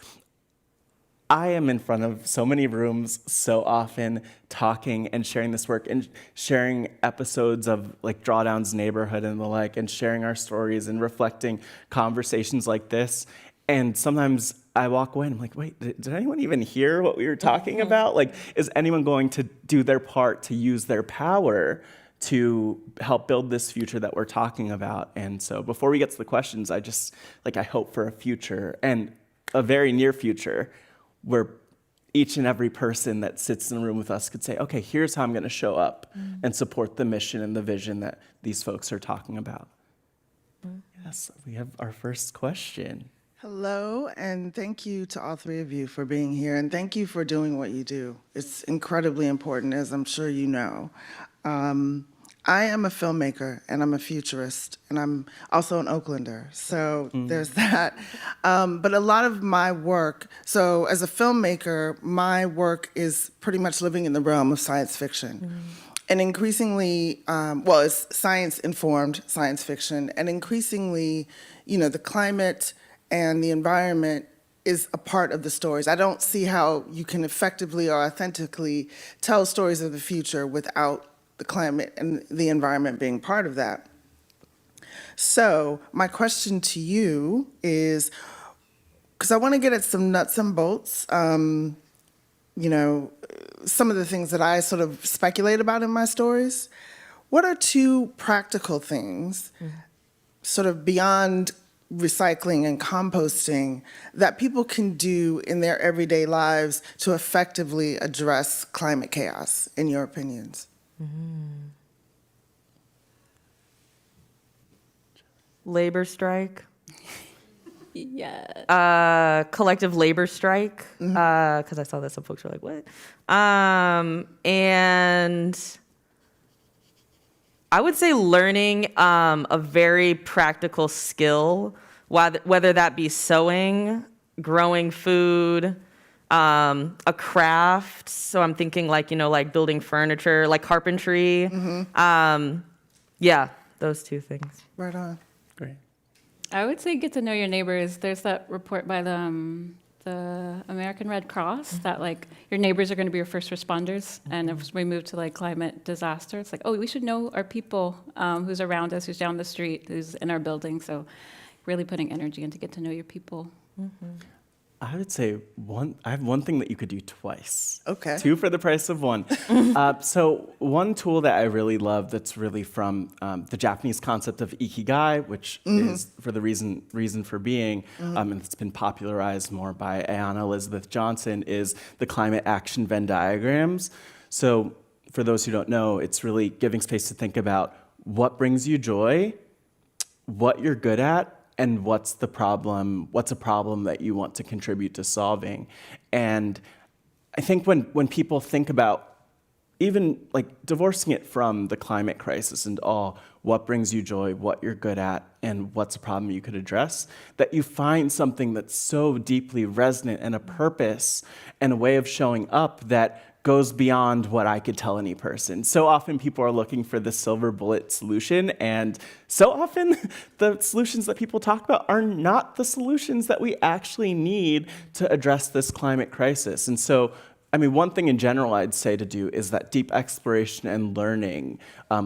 I am in front of so many rooms so often talking and sharing this work and sharing episodes of like Drawdown's Neighborhood and the like, and sharing our stories and reflecting conversations like this. And sometimes I walk away and I'm like, wait, did anyone even hear what we were talking about? Like, is anyone going to do their part to use their power to help build this future that we're talking about? And so before we get to the questions, I hope for a future, and a very near future, where each and every person that sits in the room with us could say, okay, here's how I'm going to show up and support the mission and the vision that these folks are talking about. Yes, we have our first question. Hello, and thank you to all three of you for being here, and thank you for doing what you do. It's incredibly important, as I'm sure you know. I am a filmmaker, and I'm a futurist, and I'm also an Oaklander, so there's that. But a lot of my work, so as a filmmaker, my work is pretty much living in the realm of science fiction. And increasingly, it's science-informed science fiction, and increasingly, the climate and the environment is a part of the stories. I don't see how you can effectively or authentically tell stories of the future without the climate and the environment being part of that. So my question to you is, because I want to get at some nuts and bolts, some of the things that I sort of speculate about in my stories. What are two practical things, sort of beyond recycling and composting, that people can do in their everyday lives to effectively address climate chaos, in your opinions? Labor strike. Yeah. Collective labor strike, because I saw that some folks were like, what? And I would say learning a very practical skill, whether that be sewing, growing food, a craft. So I'm thinking like building furniture, like carpentry. Yeah, those two things. Right on. Great. I would say get to know your neighbors. There's that report by the American Red Cross that like your neighbors are going to be your first responders, and if we move to like climate disaster, it's like, oh, we should know our people, who's around us, who's down the street, who's in our building. So really putting energy into get to know your people. I would say I have one thing that you could do twice. Okay. Two for the price of one. So one tool that I really love that's really from the Japanese concept of ikigai, which is for the reason for being, and it's been popularized more by Ayanna Elizabeth Johnson, is the climate action Venn diagrams. So for those who don't know, it's really giving space to think about what brings you joy, what you're good at, and what's a problem that you want to contribute to solving. And I think when people think about even like divorcing it from the climate crisis and all, what brings you joy, what you're good at, and what's a problem you could address, that you find something that's so deeply resonant and a purpose and a way of showing up that goes beyond what I could tell any person. So often people are looking for the silver bullet solution, and so often the solutions that people talk about are not the solutions that we actually need to address this climate crisis. And so, one thing in general I'd say to do is that deep exploration and learning.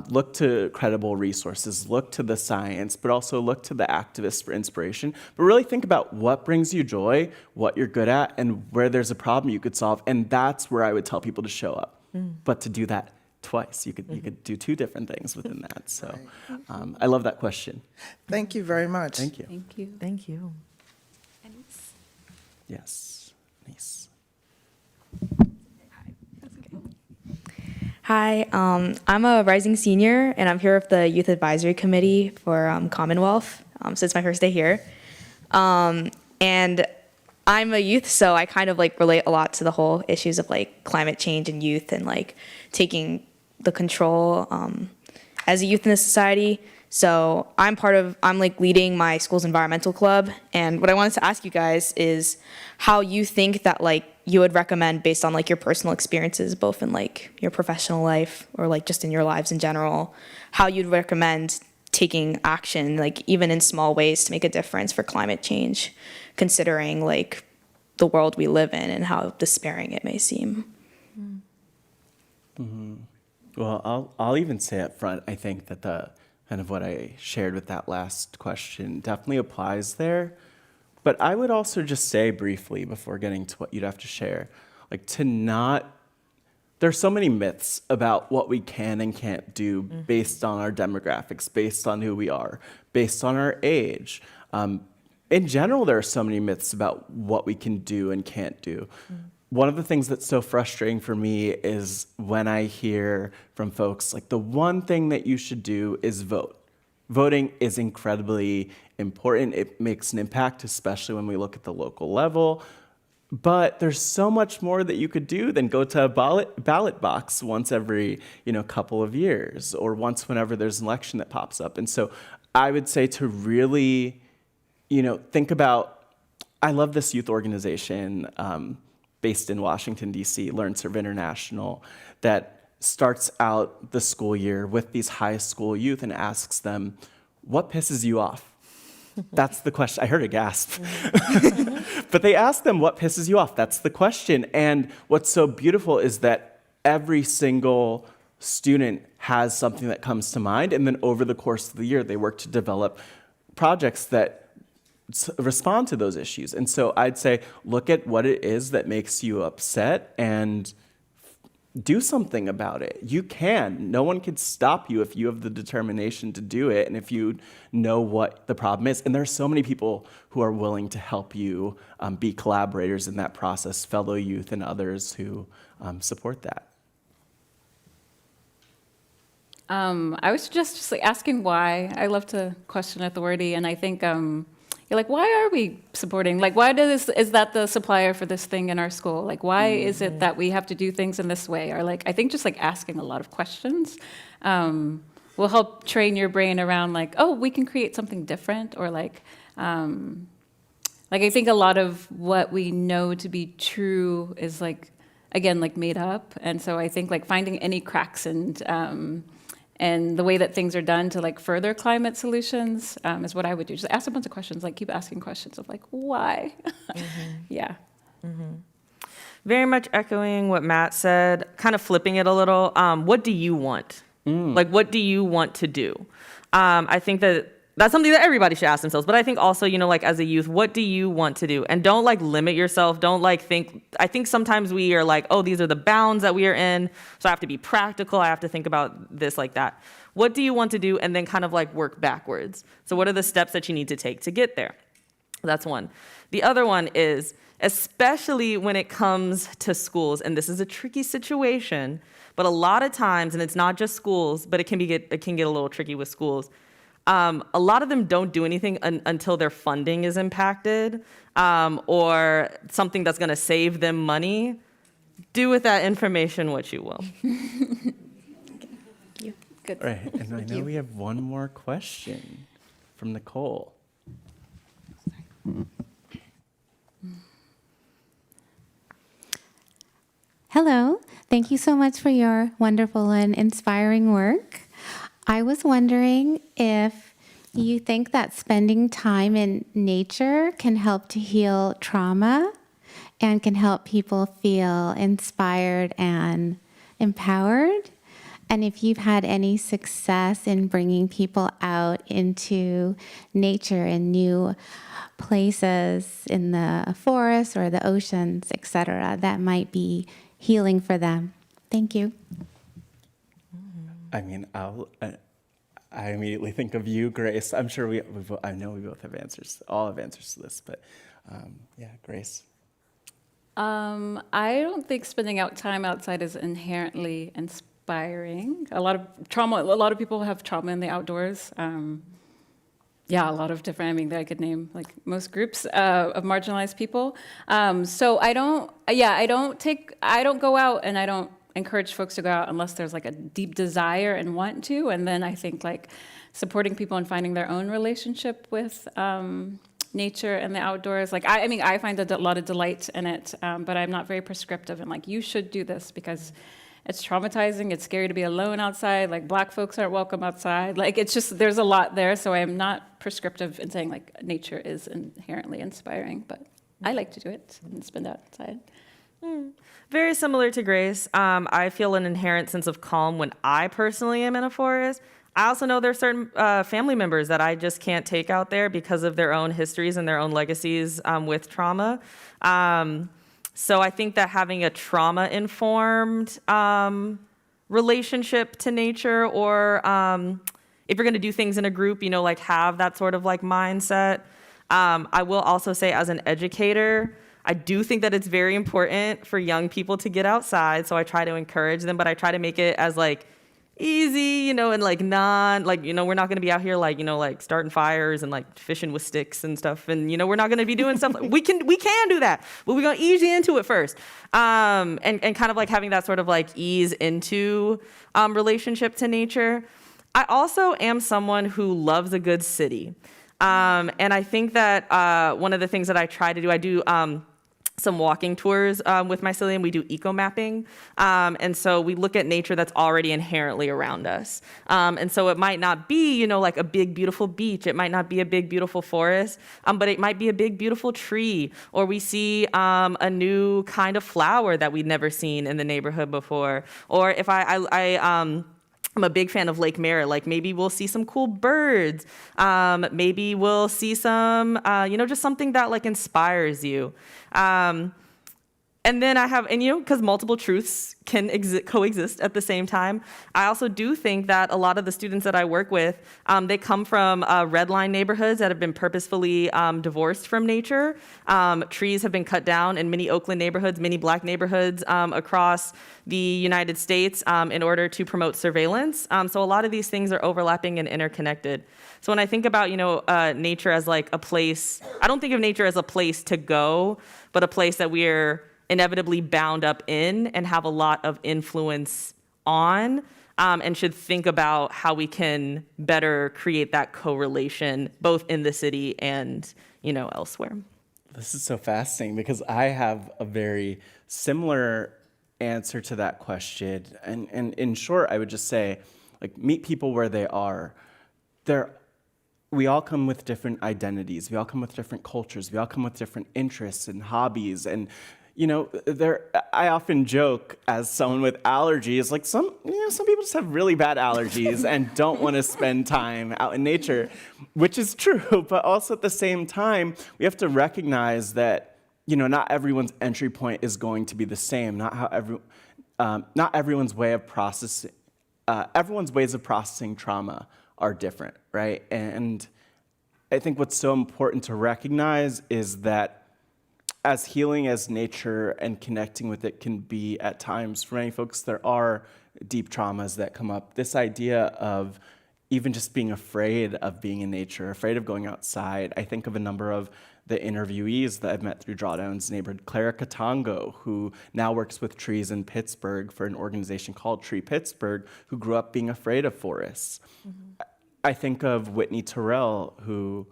Look to credible resources, look to the science, but also look to the activists for inspiration. But really think about what brings you joy, what you're good at, and where there's a problem you could solve. And that's where I would tell people to show up. But to do that twice, you could do two different things within that. So I love that question. Thank you very much. Thank you. Thank you. Thank you. Yes. Nice. Hi, I'm a rising senior, and I'm here with the Youth Advisory Committee for Commonwealth. So it's my first day here. And I'm a youth, so I kind of like relate a lot to the whole issues of like climate change and youth and like taking the control as a youth in this society. So I'm like leading my school's environmental club. And what I wanted to ask you guys is how you think that like you would recommend based on like your personal experiences, both in like your professional life or like just in your lives in general, how you'd recommend taking action, like even in small ways to make a difference for climate change, considering like the world we live in and how despairing it may seem. Mm-hmm. Well, I'll even say up front, I think that the kind of what I shared with that last question definitely applies there. But I would also just say briefly before getting to what you'd have to share, like there's so many myths about what we can and can't do based on our demographics, based on who we are, based on our age. In general, there are so many myths about what we can do and can't do. One of the things that's so frustrating for me is when I hear from folks like the one thing that you should do is vote. Voting is incredibly important. It makes an impact, especially when we look at the local level. But there's so much more that you could do than go to a ballot box once every couple of years or once whenever there's an election that pops up. And so I would say to really think about, I love this youth organization based in Washington, D.C., Learn, Serve International, that starts out the school year with these high school youth and asks them, what pisses you off? That's the question. I heard a gasp. But they ask them, what pisses you off? That's the question. And what's so beautiful is that every single student has something that comes to mind. And then over the course of the year, they work to develop projects that respond to those issues. And so I'd say, look at what it is that makes you upset and do something about it. You can. No one can stop you if you have the determination to do it and if you know what the problem is. And there are so many people who are willing to help you be collaborators in that process, fellow youth and others who support that. I was just like asking why. I love to question authority, and I think you're like, why are we supporting? Like, why is that the supplier for this thing in our school? Like, why is it that we have to do things in this way? Or like, I think just like asking a lot of questions will help train your brain around like, oh, we can create something different. Or like I think a lot of what we know to be true is like, again, like made up. And so I think like finding any cracks and the way that things are done to like further climate solutions is what I would do. Just ask a bunch of questions, like keep asking questions of like, why? Yeah. Very much echoing what Matt said, kind of flipping it a little. What do you want? Like, what do you want to do? I think that's something that everybody should ask themselves. But I think also, like as a youth, what do you want to do? And don't like limit yourself. Don't like think, I think sometimes we are like, oh, these are the bounds that we are in. So I have to be practical. I have to think about this like that. What do you want to do? And then kind of like work backwards. So what are the steps that you need to take to get there? That's one. The other one is, especially when it comes to schools, and this is a tricky situation, but a lot of times, and it's not just schools, but it can get a little tricky with schools. A lot of them don't do anything until their funding is impacted or something that's going to save them money. Do with that information what you will. Thank you. Good. All right, and I know we have one more question from Nicole. Hello, thank you so much for your wonderful and inspiring work. I was wondering if you think that spending time in nature can help to heal trauma and can help people feel inspired and empowered. And if you've had any success in bringing people out into nature in new places in the forest or the oceans, etc., that might be healing for them. Thank you. I mean, I immediately think of you, Grace. I'm sure I know we both have answers. All have answers to this, but yeah, Grace. I don't think spending time outside is inherently inspiring. A lot of people have trauma in the outdoors. Yeah, a lot of different, I mean, I could name like most groups of marginalized people. So I don't go out and I don't encourage folks to go out unless there's like a deep desire and want to. And then I think like supporting people in finding their own relationship with nature and the outdoors. Like, I mean, I find a lot of delight in it, but I'm not very prescriptive and like, you should do this because it's traumatizing, it's scary to be alone outside, like Black folks aren't welcome outside. Like, it's just, there's a lot there, so I am not prescriptive in saying like nature is inherently inspiring, but I like to do it and spend outside. Very similar to Grace. I feel an inherent sense of calm when I personally am in a forest. I also know there are certain family members that I just can't take out there because of their own histories and their own legacies with trauma. So I think that having a trauma-informed relationship to nature, or if you're going to do things in a group, like have that sort of like mindset. I will also say, as an educator, I do think that it's very important for young people to get outside. So I try to encourage them, but I try to make it as like easy, and like not like, we're not going to be out here like, like starting fires and like fishing with sticks and stuff. And, we're not going to be doing stuff. We can do that, but we're going to ease you into it first. And kind of like having that sort of like ease into relationship to nature. I also am someone who loves a good city. And I think that one of the things that I try to do, I do some walking tours with my city, and we do eco mapping. And so we look at nature that's already inherently around us. And so it might not be, like a big, beautiful beach. It might not be a big, beautiful forest, but it might be a big, beautiful tree. Or we see a new kind of flower that we'd never seen in the neighborhood before. Or if I'm a big fan of Lake Merritt. Like, maybe we'll see some cool birds. Maybe we'll see some, just something that like inspires you. And then I have, because multiple truths can coexist at the same time, I also do think that a lot of the students that I work with, they come from red line neighborhoods that have been purposefully divorced from nature. Trees have been cut down in many Oakland neighborhoods, many Black neighborhoods across the United States in order to promote surveillance. So a lot of these things are overlapping and interconnected. So when I think about, nature as like a place, I don't think of nature as a place to go, but a place that we're inevitably bound up in and have a lot of influence on, and should think about how we can better create that correlation both in the city and, elsewhere. This is so fascinating because I have a very similar answer to that question. And in short, I would just say, like, meet people where they are. We all come with different identities. We all come with different cultures. We all come with different interests and hobbies. And I often joke as someone with allergies, like some people just have really bad allergies and don't want to spend time out in nature, which is true. But also at the same time, we have to recognize that, not everyone's entry point is going to be the same. Not everyone's way of processing, everyone's ways of processing trauma are different, right? And I think what's so important to recognize is that as healing as nature and connecting with it can be at times, for many folks, there are deep traumas that come up. This idea of even just being afraid of being in nature, afraid of going outside. I think of a number of the interviewees that I've met through Drawdown's neighborhood. Clara Katongo, who now works with trees in Pittsburgh for an organization called Tree Pittsburgh, who grew up being afraid of forests. Mm-hmm. I think of Whitney Terrell, who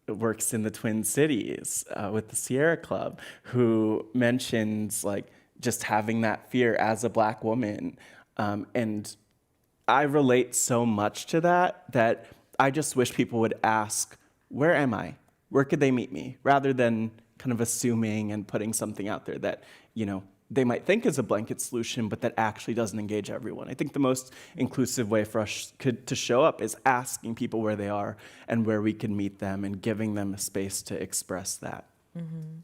works in the Twin Cities with the Sierra Club, who mentions like just having that fear as a Black woman. And I relate so much to that I just wish people would ask, where am I? Where could they meet me? Rather than kind of assuming and putting something out there that, they might think is a blanket solution, but that actually doesn't engage everyone. I think the most inclusive way for us to show up is asking people where they are and where we can meet them and giving them a space to express that. Mm-hmm.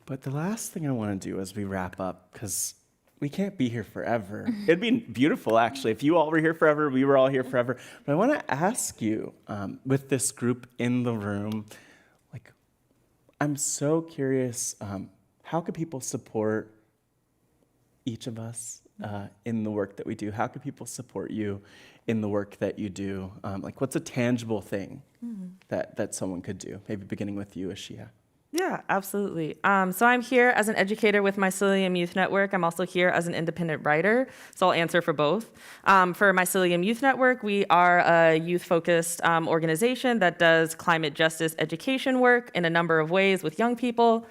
But the last thing I want to do as we wrap up, because we can't be here forever. It'd be beautiful, actually, if you all were here forever, we were all here forever. But I want to ask you, with this group in the room, like, I'm so curious, how could people support each of us in the work that we do? How could people support you in the work that you do? Like, what's a tangible thing that someone could do? Maybe beginning with you, Ashia. Yeah, absolutely. So I'm here as an educator with Mycelium Youth Network. I'm also here as an independent writer, so I'll answer for both. For Mycelium Youth Network, we are a youth-focused organization that does climate justice education work in a number of ways with young people.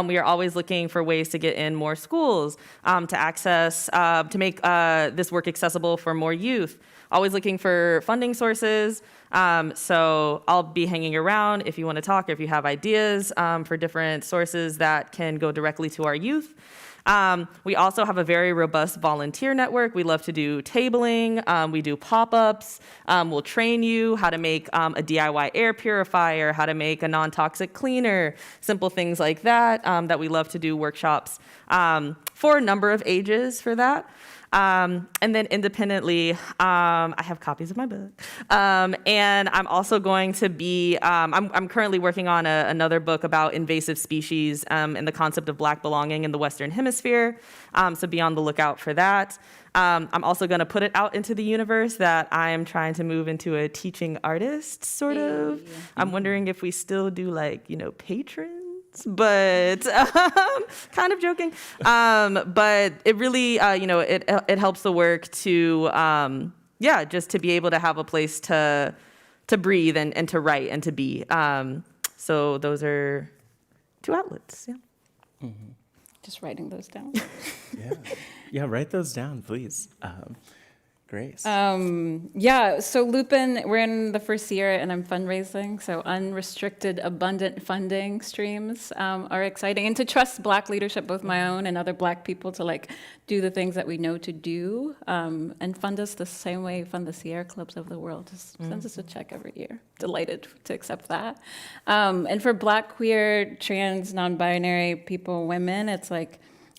We are always looking for ways to get in more schools, to access, to make this work accessible for more youth. Always looking for funding sources. So I'll be hanging around if you want to talk, or if you have ideas for different sources that can go directly to our youth. We also have a very robust volunteer network. We love to do tabling. We do pop-ups. We'll train you how to make a DIY air purifier, how to make a non-toxic cleaner, simple things like that, that we love to do workshops for a number of ages for that. And then independently, I have copies of my book. And I'm also going to be, I'm currently working on another book about invasive species and the concept of Black belonging in the Western Hemisphere. So be on the lookout for that. I'm also going to put it out into the universe that I am trying to move into a teaching artist, sort of. I'm wondering if we still do patrons. But kind of joking. But it really, it helps the work to, just to be able to have a place to breathe and to write and to be. So those are two outlets. Yeah. Just writing those down. Yeah, write those down, please. Grace. So Lupin, we're in the first year and I'm fundraising, so unrestricted, abundant funding streams are exciting. And to trust Black leadership, both my own and other Black people, to do the things that we know to do and fund us the same way you fund the Sierra Clubs of the world. Just sends us a check every year. Delighted to accept that. And for Black, queer, trans, non-binary people, women, it's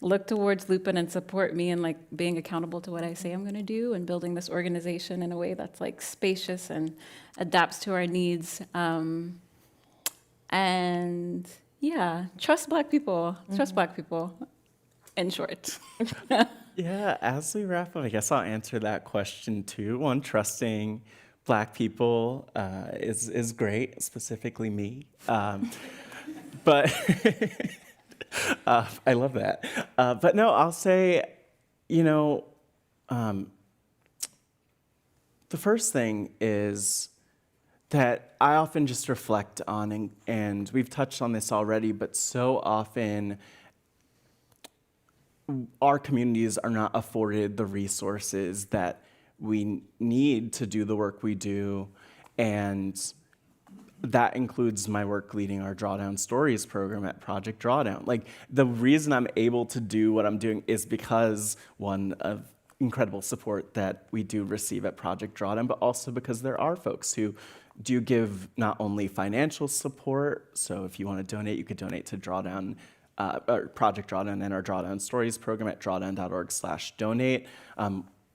look towards Lupin and support me in being accountable to what I say I'm going to do and building this organization in a way that's spacious and adapts to our needs. And trust Black people. Trust Black people, in short. Yeah, as we wrap up, I guess I'll answer that question too. One, trusting Black people is great, specifically me. But I love that. But no, I'll say, the first thing is that I often just reflect on, and we've touched on this already, but so often our communities are not afforded the resources that we need to do the work we do, and that includes my work leading our Drawdown Stories program at Project Drawdown. The reason I'm able to do what I'm doing is because, one, of incredible support that we do receive at Project Drawdown, but also because there are folks who do give not only financial support, so if you want to donate, you could donate to Drawdown, or Project Drawdown and our Drawdown Stories program at drawdown.org/donate.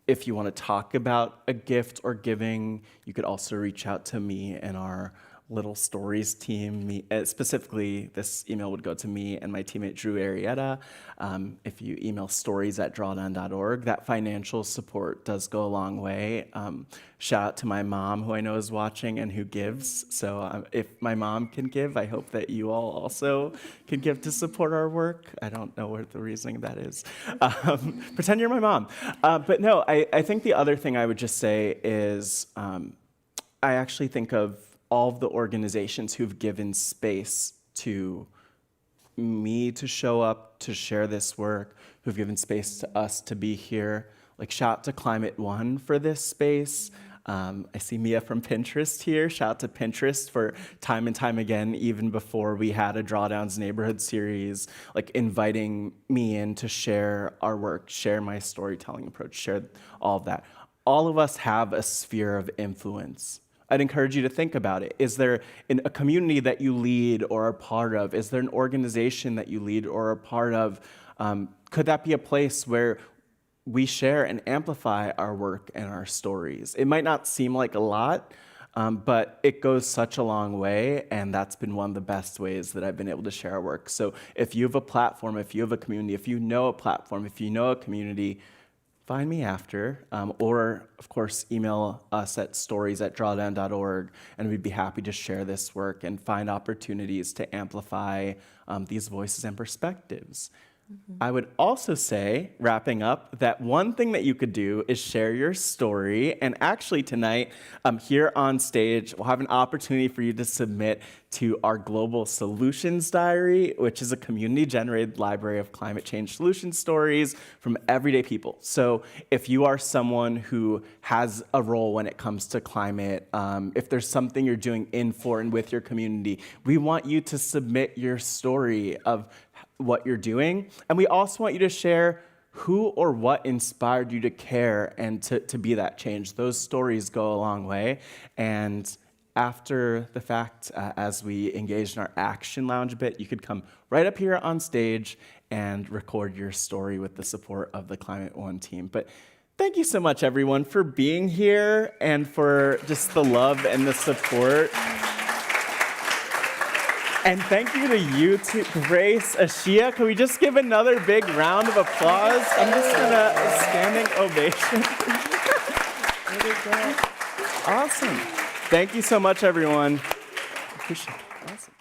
If you want to talk about a gift or giving, you could also reach out to me and our Little Stories team. Specifically, this email would go to me and my teammate Drew Arietta. If you email stories@drawdown.org, that financial support does go a long way. Shout out to my mom, who I know is watching and who gives. So if my mom can give, I hope that you all also can give to support our work. I don't know what the reasoning of that is. Pretend you're my mom. But no, I think the other thing I would just say is I actually think of all of the organizations who've given space to me to show up, to share this work, who've given space to us to be here. Shout out to Climate One for this space. I see Mia from Pinterest here. Shout out to Pinterest for time and time again, even before we had a Drawdowns Neighborhood series, inviting me in to share our work, share my storytelling approach, share all of that. All of us have a sphere of influence. I'd encourage you to think about it. Is there a community that you lead or are part of? Is there an organization that you lead or are part of? Could that be a place where we share and amplify our work and our stories? It might not seem like a lot, but it goes such a long way, and that's been one of the best ways that I've been able to share our work. So if you have a platform, if you have a community, if you know a platform, if you know a community, find me after, or of course, email us at stories@drawdown.org, and we'd be happy to share this work and find opportunities to amplify these voices and perspectives. I would also say, wrapping up, that one thing that you could do is share your story. And actually tonight, here on stage, we'll have an opportunity for you to submit to our Global Solutions Diary, which is a community-generated library of climate change solution stories from everyday people. So if you are someone who has a role when it comes to climate, if there's something you're doing in, for, and with your community, we want you to submit your story of what you're doing. And we also want you to share who or what inspired you to care and to be that change. Those stories go a long way. And after the fact, as we engage in our action lounge a bit, you could come right up here on stage and record your story with the support of the Climate One team. But thank you so much, everyone, for being here and for just the love and the support. And thank you to you too, Grace, Ashia. Can we just give another big round of applause? I'm just gonna a standing ovation. Really good. Awesome. Thank you so much, everyone. Appreciate it. Awesome.